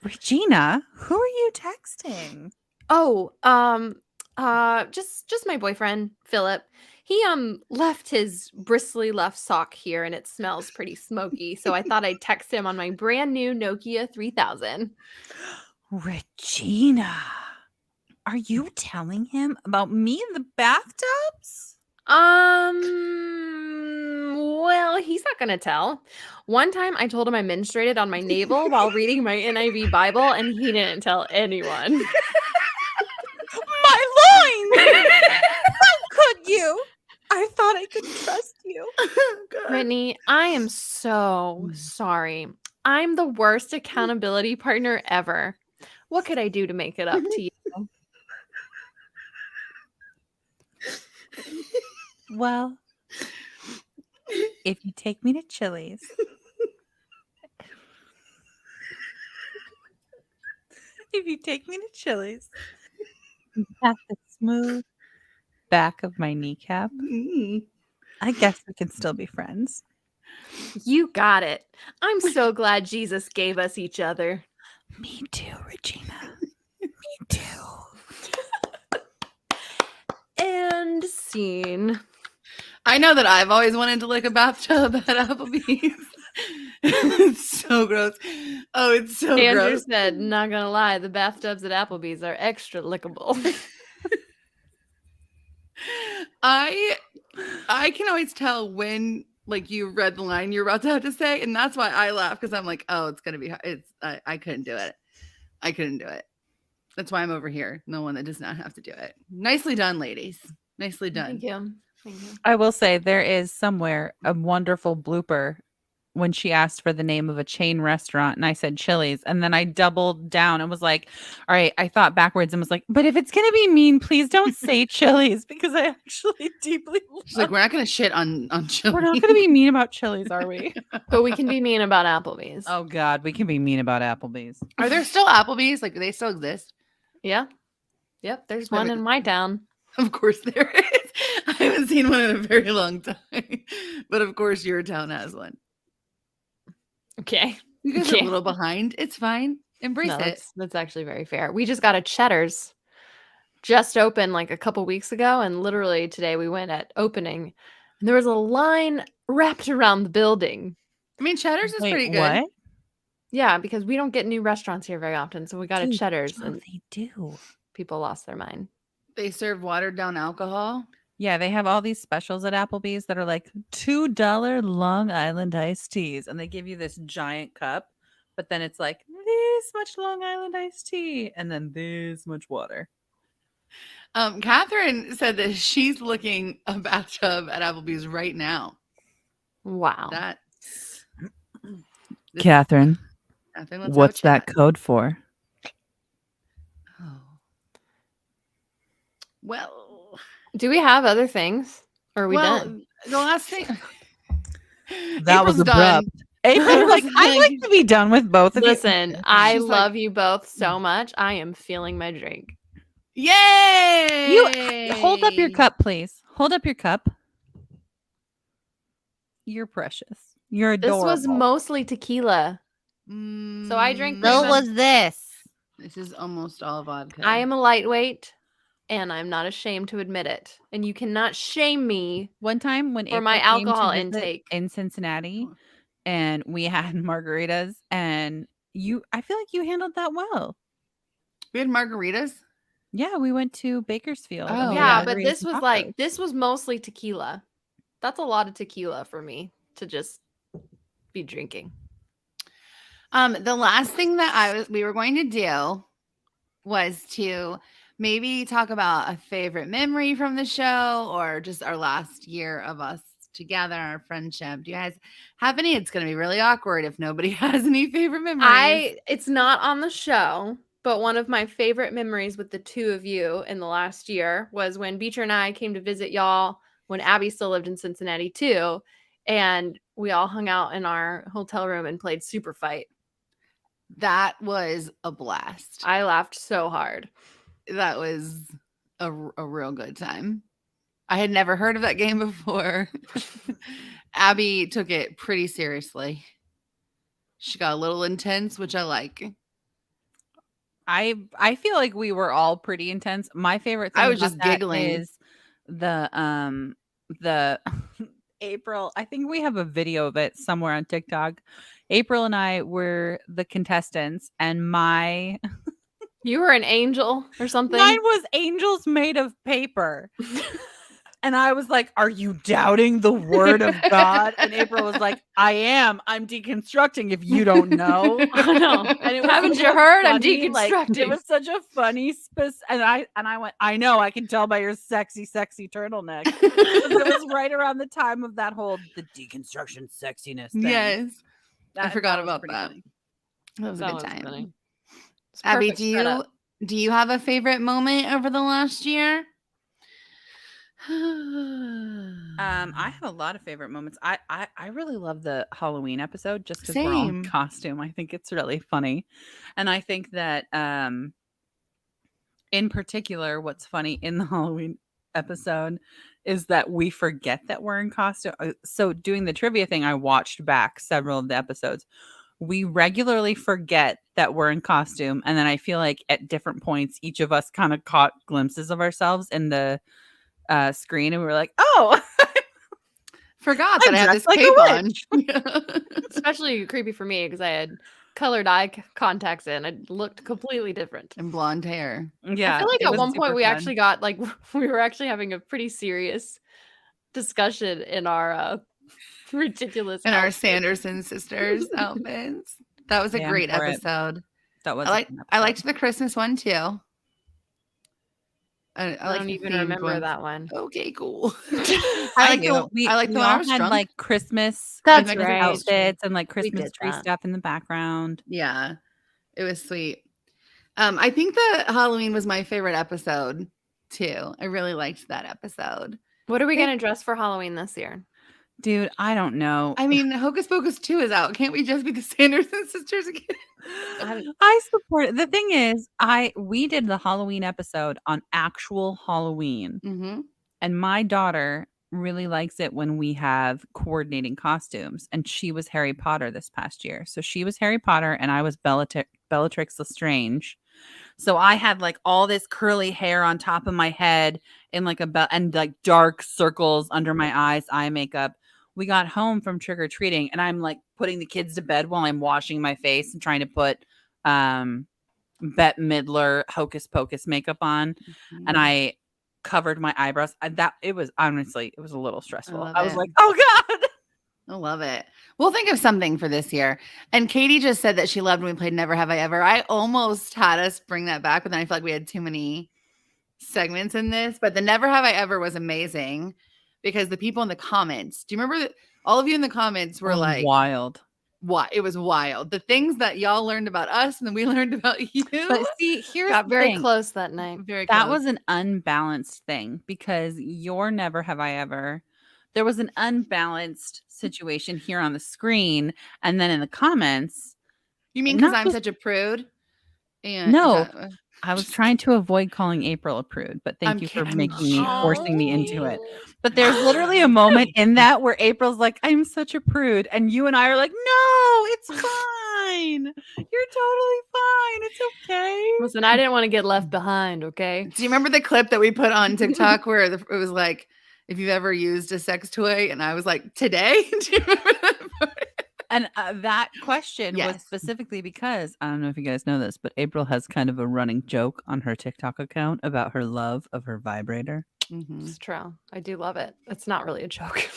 Regina, who are you texting? Oh, just my boyfriend, Philip. He left his bristly left sock here and it smells pretty smoky, so I thought I'd text him on my brand new Nokia 3000. Regina, are you telling him about me in the bathtubs? Well, he's not gonna tell. One time I told him I menstruated on my navel while reading my NIV Bible, and he didn't tell anyone. My loins! How could you? I thought I could trust you. Brittany, I am so sorry. I'm the worst accountability partner ever. What could I do to make it up to you? Well, if you take me to Chili's, pat the smooth back of my kneecap, I guess we can still be friends. You got it. I'm so glad Jesus gave us each other. Me too, Regina. Me too. And scene. I know that I've always wanted to lick a bathtub at Applebee's. It's so gross. Oh, it's so Andrew gross. said, not gonna lie, the bathtubs at Applebee's are extra lickable. I can always tell when like you read the line you're about to have to say, and that's why I laugh because I'm like, oh, it's gonna be hard. I couldn't do it. I couldn't do it. That's why I'm over here, the one that does not have to do it. Nicely done, ladies. Nicely done. Thank you. Thank you. I will say there is somewhere a wonderful blooper when she asked for the name of a chain restaurant and I said Chili's. And then I doubled down and was like, all right, I thought backwards and was like, but if it's going to be mean, please don't say Chili's because I actually deeply She's like, we're not gonna shit on Chili. We're not going to be mean about Chili's, are we? But we can be mean about Applebee's. Oh God, we can be mean about Applebee's. Are there still Applebee's? Like, do they still exist? Yeah. Yep. There's Never- one in my town. Of course there is. I haven't seen one in a very long time. But of course your town has one. Okay. You guys are a little behind. It's fine. Embrace No, it. that's actually very fair. We just got a Cheddar's just opened like a couple weeks ago, and literally today we went at opening, and there was a line wrapped around the building. I mean, Cheddar's is Wait, pretty good. what? Yeah, because we don't get new restaurants here very often, so we got a Dude, Cheddar's, no, and they do. people lost their mind. They serve watered down alcohol. Yeah, they have all these specials at Applebee's that are like $2 Long Island iced teas. And they give you this giant cup, but then it's like this much Long Island iced tea and then this much water. Catherine said that she's looking a bathtub at Applebee's right now. Wow. That's Catherine, Catherine, let's have a what's that chat. code for? Oh. Well, Do we have other things? Or are we done? the last thing That was April's done. abrupt. April's like, April's I'd like to be done with both of Listen, I She's like- love you both so much. I am feeling my drink. Yay! you. Hold up your cup, please. Hold up your cup. You're precious. You're This adorable. was mostly tequila. So I drank So pretty much- this. This is almost all vodka. I am a lightweight, and I'm not ashamed to admit it. And you cannot shame me. One time when For my April came to alcohol visit intake. in Cincinnati, and we had margaritas, and I feel like you handled that well. We had margaritas. Yeah, we went to Bakersfield. and Oh, we had Yeah, yeah. but margaritas this and was tacos. this was mostly tequila. That's a lot of tequila for me to just be drinking. The last thing that we were going to do was to maybe talk about a favorite memory from the show or just our last year of us together, our friendship. Do you guys have any? It's going to be really awkward if nobody has any favorite memories. It's not on the show, but one of my favorite memories with the two of you in the last year was when Beecher and I came to visit y'all when Abby still lived in Cincinnati too, and we all hung out in our hotel room and played Super Fight. That was a blast. I laughed so hard. That was a real good time. I had never heard of that game before. Abby took it pretty seriously. She got a little intense, which I like. I feel like we were all pretty intense. My favorite thing I was about just that giggling. is the April. I think we have a video of it somewhere on TikTok. April and I were the contestants, and my You were an angel or something. mine was angels made of paper. And I was like, "Are you doubting the word of God?" And April was like, "I am. I'm deconstructing. If you don't know." I know. And it was Haven't such you a heard? I'm funny, like, deconstructing. it was such a funny and I went, "I know. I can tell by your sexy turtleneck." 'Cause it was right around the time of that whole the deconstruction sexiness thing. Yes. I forgot was about pretty that. funny. That was a That good was time. funny. It's Abby, perfect setup. do you have a favorite moment over the last year? I have a lot of favorite moments. I really love the Halloween episode just because we're all in Same. costume. I think it's really funny. And I think that in particular, what's funny in the Halloween episode is that we forget that we're in costume. So doing the trivia thing, I watched back several of the episodes. We regularly forget that we're in costume. And then I feel like at different points, each of us kind of caught glimpses of ourselves in the screen. And we were like, oh, Forgot I'm that I had this dressed like cape a on. Especially creepy for me because I had colored eye contacts in. I looked completely different. And blonde hair. yeah. I feel like it at was one super point we fun. actually got like we were actually having a pretty serious discussion in our ridiculous And our outfits. Sanderson sisters outfits. That was a Yeah, I'm great for it. episode. That was I liked the Christmas one too. I I like don't the even themed remember ones. that one. Okay, cool. I like do. I like the we one I all was had drunk. like Christmas That's Christmas right. outfits and like We Christmas did tree that. stuff in the background. Yeah, it was sweet. I think the Halloween was my favorite episode too. I really liked that episode. What are we gonna dress for Halloween this year? Dude, I don't know. I mean, Hocus Pocus 2 is out. Can't we just be the Sanderson sisters again? I support it. The thing is, we did the Halloween episode on actual Halloween. Mm-hmm. And my daughter really likes it when we have coordinating costumes. And she was Harry Potter this past year. So she was Harry Potter and I was Bellatrix Lestrange. So I had like all this curly hair on top of my head and like and like dark circles under my eyes, eye makeup. We got home from trick-or-treating and I'm like putting the kids to bed while I'm washing my face and trying to put Bette Midler Hocus Pocus makeup on. Mm-hmm. And I covered my eyebrows. It was honestly, it was a little stressful. love I was it. like, oh God. I love it. We'll think of something for this year. And Katie just said that she loved when we played Never Have I Ever. I almost had us bring that back, but then I feel like we had too many segments in this. But the Never Have I Ever was amazing because the people in the comments, do you remember that all of you in the comments were like, wild. What? It was wild. The things that y'all learned about us and then we learned about you. But see, here's Got the very thing. close that night. Very That close. was an unbalanced thing because your Never Have I Ever, there was an unbalanced situation here on the screen. And then in the comments, You mean because not I'm just- such a prude? And No. is that- I was trying to avoid calling April a prude, but thank I'm you for kidding. making me, Oh. forcing me into it. But there's literally a moment in that where April's like, I'm such a prude. And you and I are like, no, it's fine. You're totally fine. It's okay. Listen, I didn't want to get left behind, okay? Do you remember the clip that we put on TikTok where it was like, if you've ever used a sex toy? And I was like, today? Do you remember that part? And that question was Yes. specifically because I don't know if you guys know this, but April has kind of a running joke on her TikTok account about her love of her vibrator. Mhm. It's true. I do love it. It's not really a joke.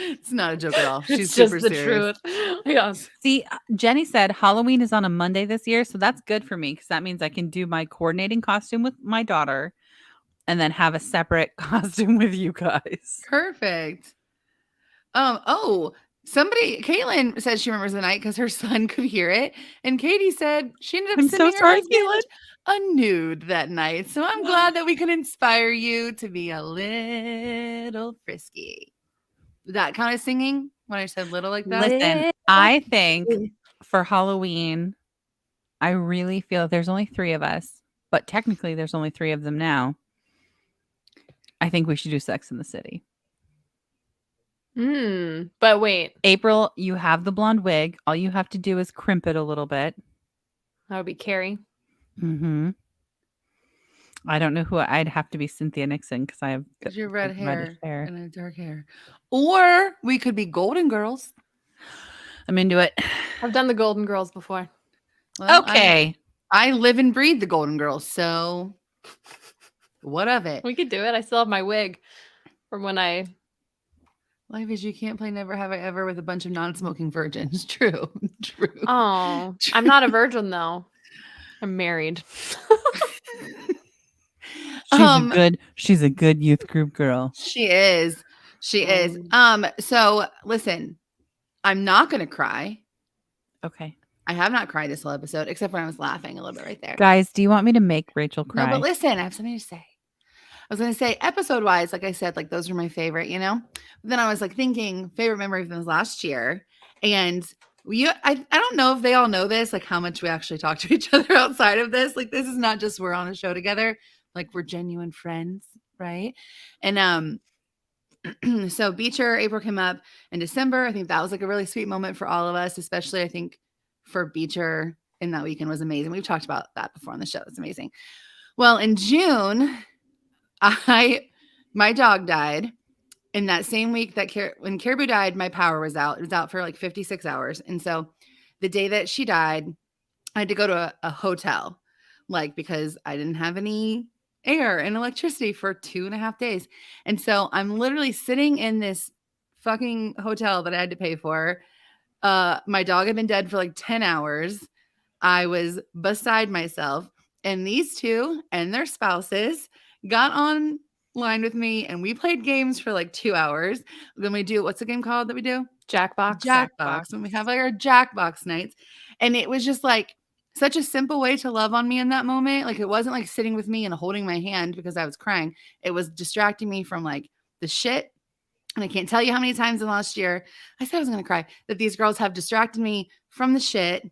It's not a joke at all. She's It's just super the serious. truth. Yeah. See, Jenny said Halloween is on a Monday this year, so that's good for me because that means I can do my coordinating costume with my daughter and then have a separate costume with you guys. Perfect. Caitlin says she remembers the night because her son could hear it. And Katie said she ended up I'm so sending her sorry, husband a nude that night. So I'm glad that we can inspire you to be a little frisky. Did that kind of singing when I said little like that? Listen, I think for Halloween, I really feel there's only 3 of us, but technically there's only 3 of them now. I think we should do Sex in the City. But wait, April, you have the blonde wig. All you have to do is crimp it a little bit. that would be Carrie. Mm-hmm. I don't know who I'd have to be Cynthia Nixon because I have Your red reddish hair and dark hair. Or we could be Golden Girls. I'm into it. I've done the Golden Girls before. Well, Okay. I live and breathe the Golden Girls, so what of it? We could do it. I still have my wig from when I. Life is you can't play Never Have I Ever with a bunch of non-smoking virgins. True. True. Oh, I'm not a virgin though. I'm married. She's a good youth group girl. She is. She is. So listen, I'm not gonna cry. Okay. I have not cried this whole episode, except when I was laughing a little bit right there. Guys, do you want me to make Rachel cry? No, but listen, I have something to say. I was gonna say episode wise, like I said, like those were my favorite, you know. But then I was like thinking favorite memory from last year, and I don't know if they all know this, like how much we actually talk to each other outside of this. Like this is not just we're on a show together, like we're genuine friends, right? And so Beecher, April came up in December. I think that was like a really sweet moment for all of us, especially I think for Beecher in that weekend was amazing. We've talked about that before on the show. It's amazing. Well, in June, my dog died. In that same week that when Caribou died, my power was out. It was out for like 56 hours. And so the day that she died, I had to go to a hotel, like because I didn't have any air and electricity for 2.5 days. And so I'm literally sitting in this fucking hotel that I had to pay for. My dog had been dead for like 10 hours. I was beside myself. And these two and their spouses got online with me and we played games for like 2 hours. Then we do, what's the game called that we do? Jackbox. When we have like our Jackbox nights. And it was just like such a simple way to love on me in that moment. Like it wasn't like sitting with me and holding my hand because I was crying. It was distracting me from like the shit. And I can't tell you how many times in the last year I said I was going to cry that these girls have distracted me from the shit.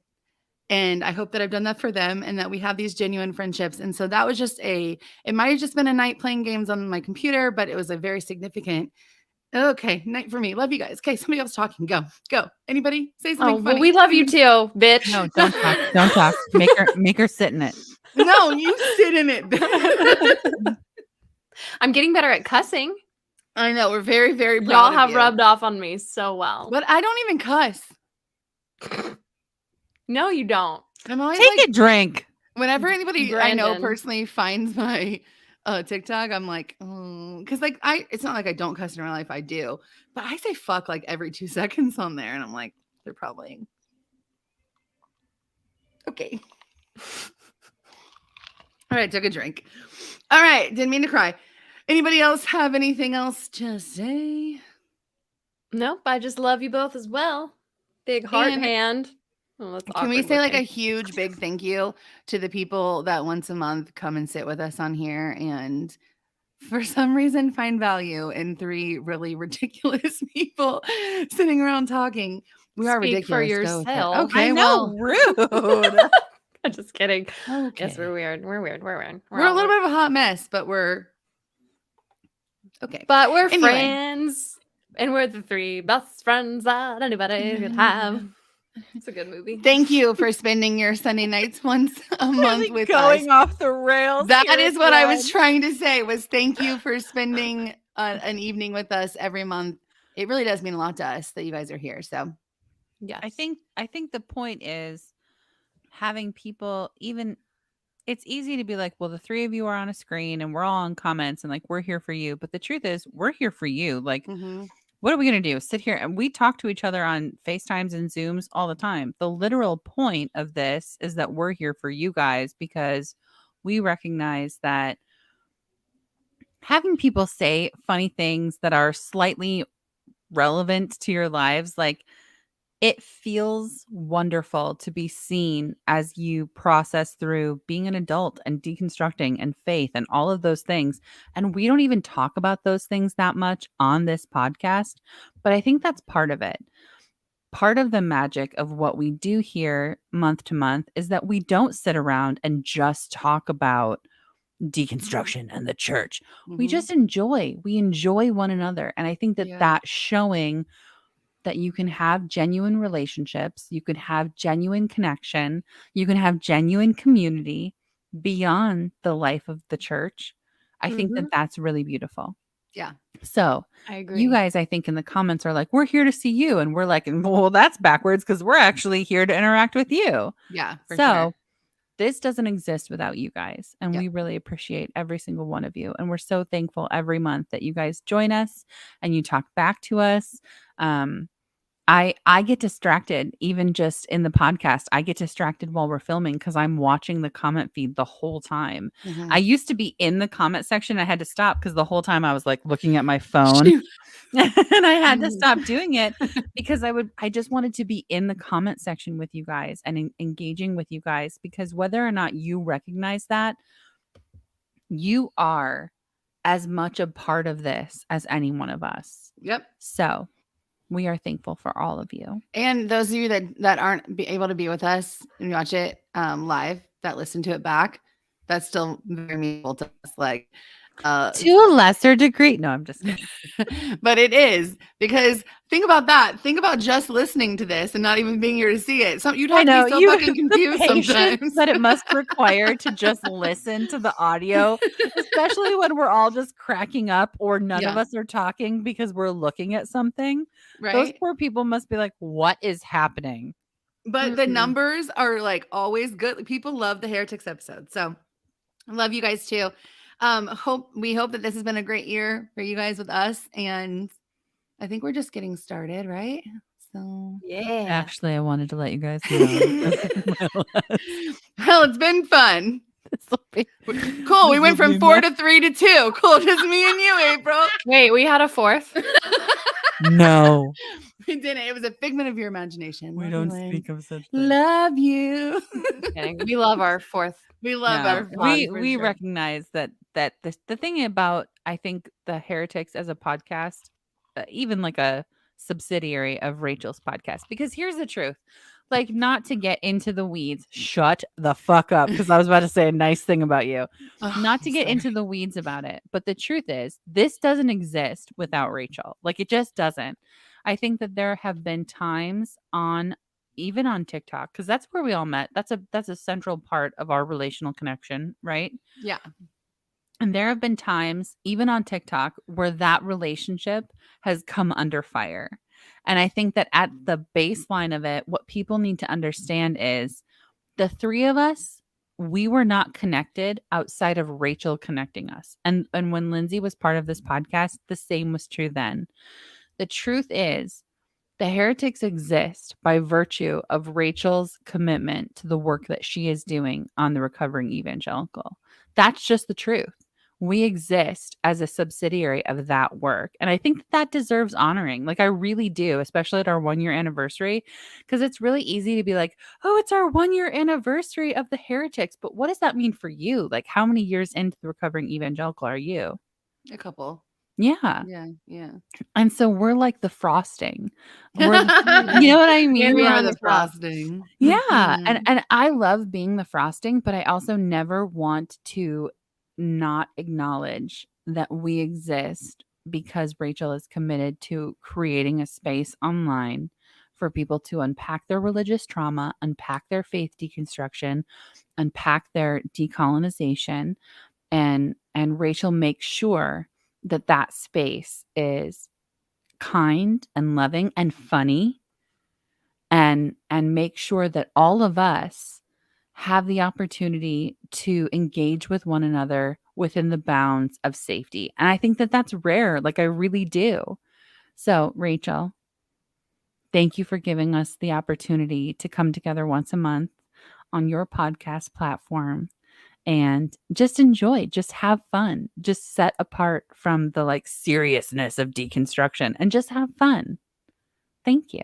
And I hope that I've done that for them and that we have these genuine friendships. And so that was just it might have just been a night playing games on my computer, but it was a very significant, night for me. Love you guys. Okay, somebody else talking. Go. Anybody say something funny? Well, we love you too, bitch. No, don't talk. Don't talk. Make her sit in it. No, you sit in it. I'm getting better at cussing. I know. We're very, very proud Y'all of have you. rubbed off on me so well. But I don't even cuss. No, you don't. I'm always Take like, a drink. whenever anybody I know Brandon. personally finds my TikTok, I'm like, because like it's not like I don't cuss in real life. I do, but I say fuck like every 2 seconds on there, and I'm like, they're probably okay. All right, took a drink. All right, didn't mean to cry. Anybody else have anything else to say? Nope, I just love you both as well. Big heart And hand. Oh, that's Can we awkward say like a looking. huge big thank you to the people that once a month come and sit with us on here and for some reason find value in 3 really ridiculous people sitting around talking. We are Speak for ridiculous. Go with it. yourself. Okay, I know, rude. I'm just kidding. Okay. Yes, we're weird. We're weird. We're weird. We're a little bit of a hot mess, but we're okay. But we're Anyway. friends. And we're the 3 best friends that anybody could have. It's a good movie. Thank you for spending your Sunday nights once a month Really with going us. off the rails. That here, is what I was Fred. trying to say was thank you for spending an evening with us every month it really does mean a lot to us that you guys are here. So Yes. I think the point is having people, even it's easy to be like, well, the three of you are on a screen and we're all on comments and like we're here for you. But the truth is we're here for you. Like, what are we going to do? Sit here and we talk to each other on FaceTimes and Zooms all the time. The literal point of this is that we're here for you guys because we recognize that having people say funny things that are slightly relevant to your lives, like it feels wonderful to be seen as you process through being an adult and deconstructing and faith and all of those things. And we don't even talk about those things that much on this podcast, but I think that's part of it. Part of the magic of what we do here month to month is that we don't sit around and just talk about deconstruction and the church. We just we enjoy one another. And I think that that's showing that you can have genuine relationships, you can have genuine connection, you can have genuine community beyond the life of the church. I think that that's really beautiful. Yeah. So I agree. you guys, I think in the comments are like, we're here to see you. And we're like, well, that's backwards because we're actually here to interact with you. Yeah. For So sure. this doesn't exist without you guys. And Yep. we really appreciate every single one of you. And we're so thankful every month that you guys join us and you talk back to us. I get distracted even just in the podcast. I get distracted while we're filming because I'm watching the comment feed the whole time. I used to be in the comment section. I had to stop because the whole time I was like looking at my phone and I had to stop doing it because I just wanted to be in the comment section with you guys and engaging with you guys, because whether or not you recognize that, you are as much a part of this as any one of us. Yep. So we are thankful for all of you. And those of you that aren't able to be with us and watch it live, that listen to it back, that's still very meaningful to us. Like to a lesser degree. No, I'm just kidding. But it is, because think about that. Think about just listening to this and not even being here to see it. So you'd have to be so fucking confused sometimes. That it must require to just listen to the audio, especially when we're all just cracking up or none of us are talking because we're looking at something. Right. Those poor people must be like, what is happening? But the numbers are like always good. People love the Heretics episode. So I love you guys too. We hope that this has been a great year for you guys with us, and I think we're just getting started, right? So Yeah. Actually, I wanted to let you guys know. Well, it's been fun. Cool. We went from 4 to 3 to 2. Cool. Just me and you, April. Wait, we had a fourth. No, We didn't. It was a figment of your imagination. we Love don't you, Lynn. speak of such things. Love you. Kidding. We love our fourth. We love No, our fun, for we sure. recognize that the thing about, I think, the Heretics as a podcast, even like a subsidiary of Rachel's podcast, because here's the truth, like, not to get into the weeds, shut the fuck up, because I was about to say a nice thing about you, not to get into the weeds about it, but the truth is this doesn't exist without Rachel. Like, it just doesn't. I think that there have been times even on TikTok, because that's where we all met. That's a central part of our relational connection, right? Yeah. And there have been times, even on TikTok, where that relationship has come under fire. And I think that at the baseline of it, what people need to understand is the three of us, we were not connected outside of Rachel connecting us. And when Lindsay was part of this podcast, the same was true then. The truth is, the Heretics exist by virtue of Rachel's commitment to the work that she is doing on the Recovering Evangelical. That's just the truth. We exist as a subsidiary of that work. And I think that deserves honoring. Like, I really do, especially at our 1-year anniversary, because it's really easy to be like, oh, it's our 1-year anniversary of the Heretics. But what does that mean for you? Like, how many years into the Recovering Evangelical are you? A couple. Yeah. Yeah. And so we're like the frosting. You know what I mean? We We're are on the the top. frosting. Yeah. Mhm. And I love being the frosting, but I also never want to not acknowledge that we exist because Rachel is committed to creating a space online for people to unpack their religious trauma, unpack their faith deconstruction, unpack their decolonization, and Rachel makes sure that space is kind and loving and funny, and make sure that all of us have the opportunity to engage with one another within the bounds of safety. And I think that that's rare. Like, I really do. So, Rachel, thank you for giving us the opportunity to come together once a month on your podcast platform and just enjoy, just have fun, just set apart from the like seriousness of deconstruction and just have fun. Thank you.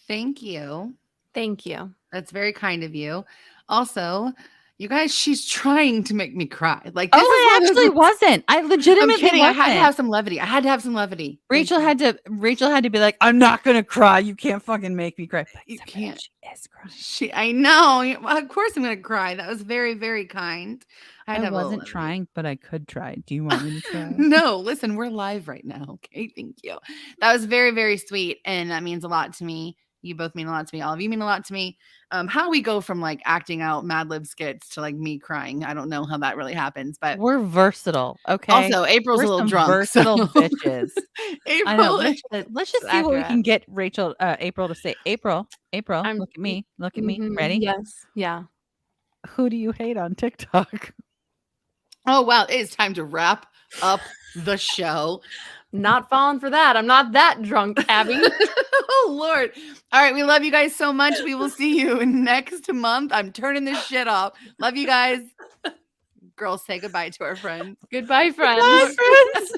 Thank you. Thank you. That's very kind of you. Also, you guys, she's trying to make me cry. Like, this is I one of actually those- wasn't. I I'm legitimately kidding. I wasn't. had to have some levity. I had to have some levity. Thank Rachel you. had to be like, I'm not gonna cry. You can't fucking make me cry. But You somehow can't. She is crying. I know. Of course, I'm gonna cry. That was very, very kind. had to I have a little wasn't levity. trying, but I could try. Do you want me to try? No, listen, we're live right now. Okay, thank you. That was very, very sweet, and that means a lot to me. You both mean a lot to me. All of you mean a lot to me. How we go from like acting out Mad Lib skits to like me crying, I don't know how that really happens, but We're versatile, okay? also April's We're a little some drunk. versatile so- bitches. April, I know. Let's just see what we accurate. can get Rachel, April to say. April, I'm- look at me. Look at me. Mhm, Ready? Yes. Yeah. Who do you hate on TikTok? Oh wow, it is time to wrap up the show. Not falling for that. I'm not that drunk, Abby. Oh Lord. All right, we love you guys so much. We will see you next month. I'm turning this shit off. Love you guys. Girls, say goodbye to our friends. Goodbye, friends. Bye, friends.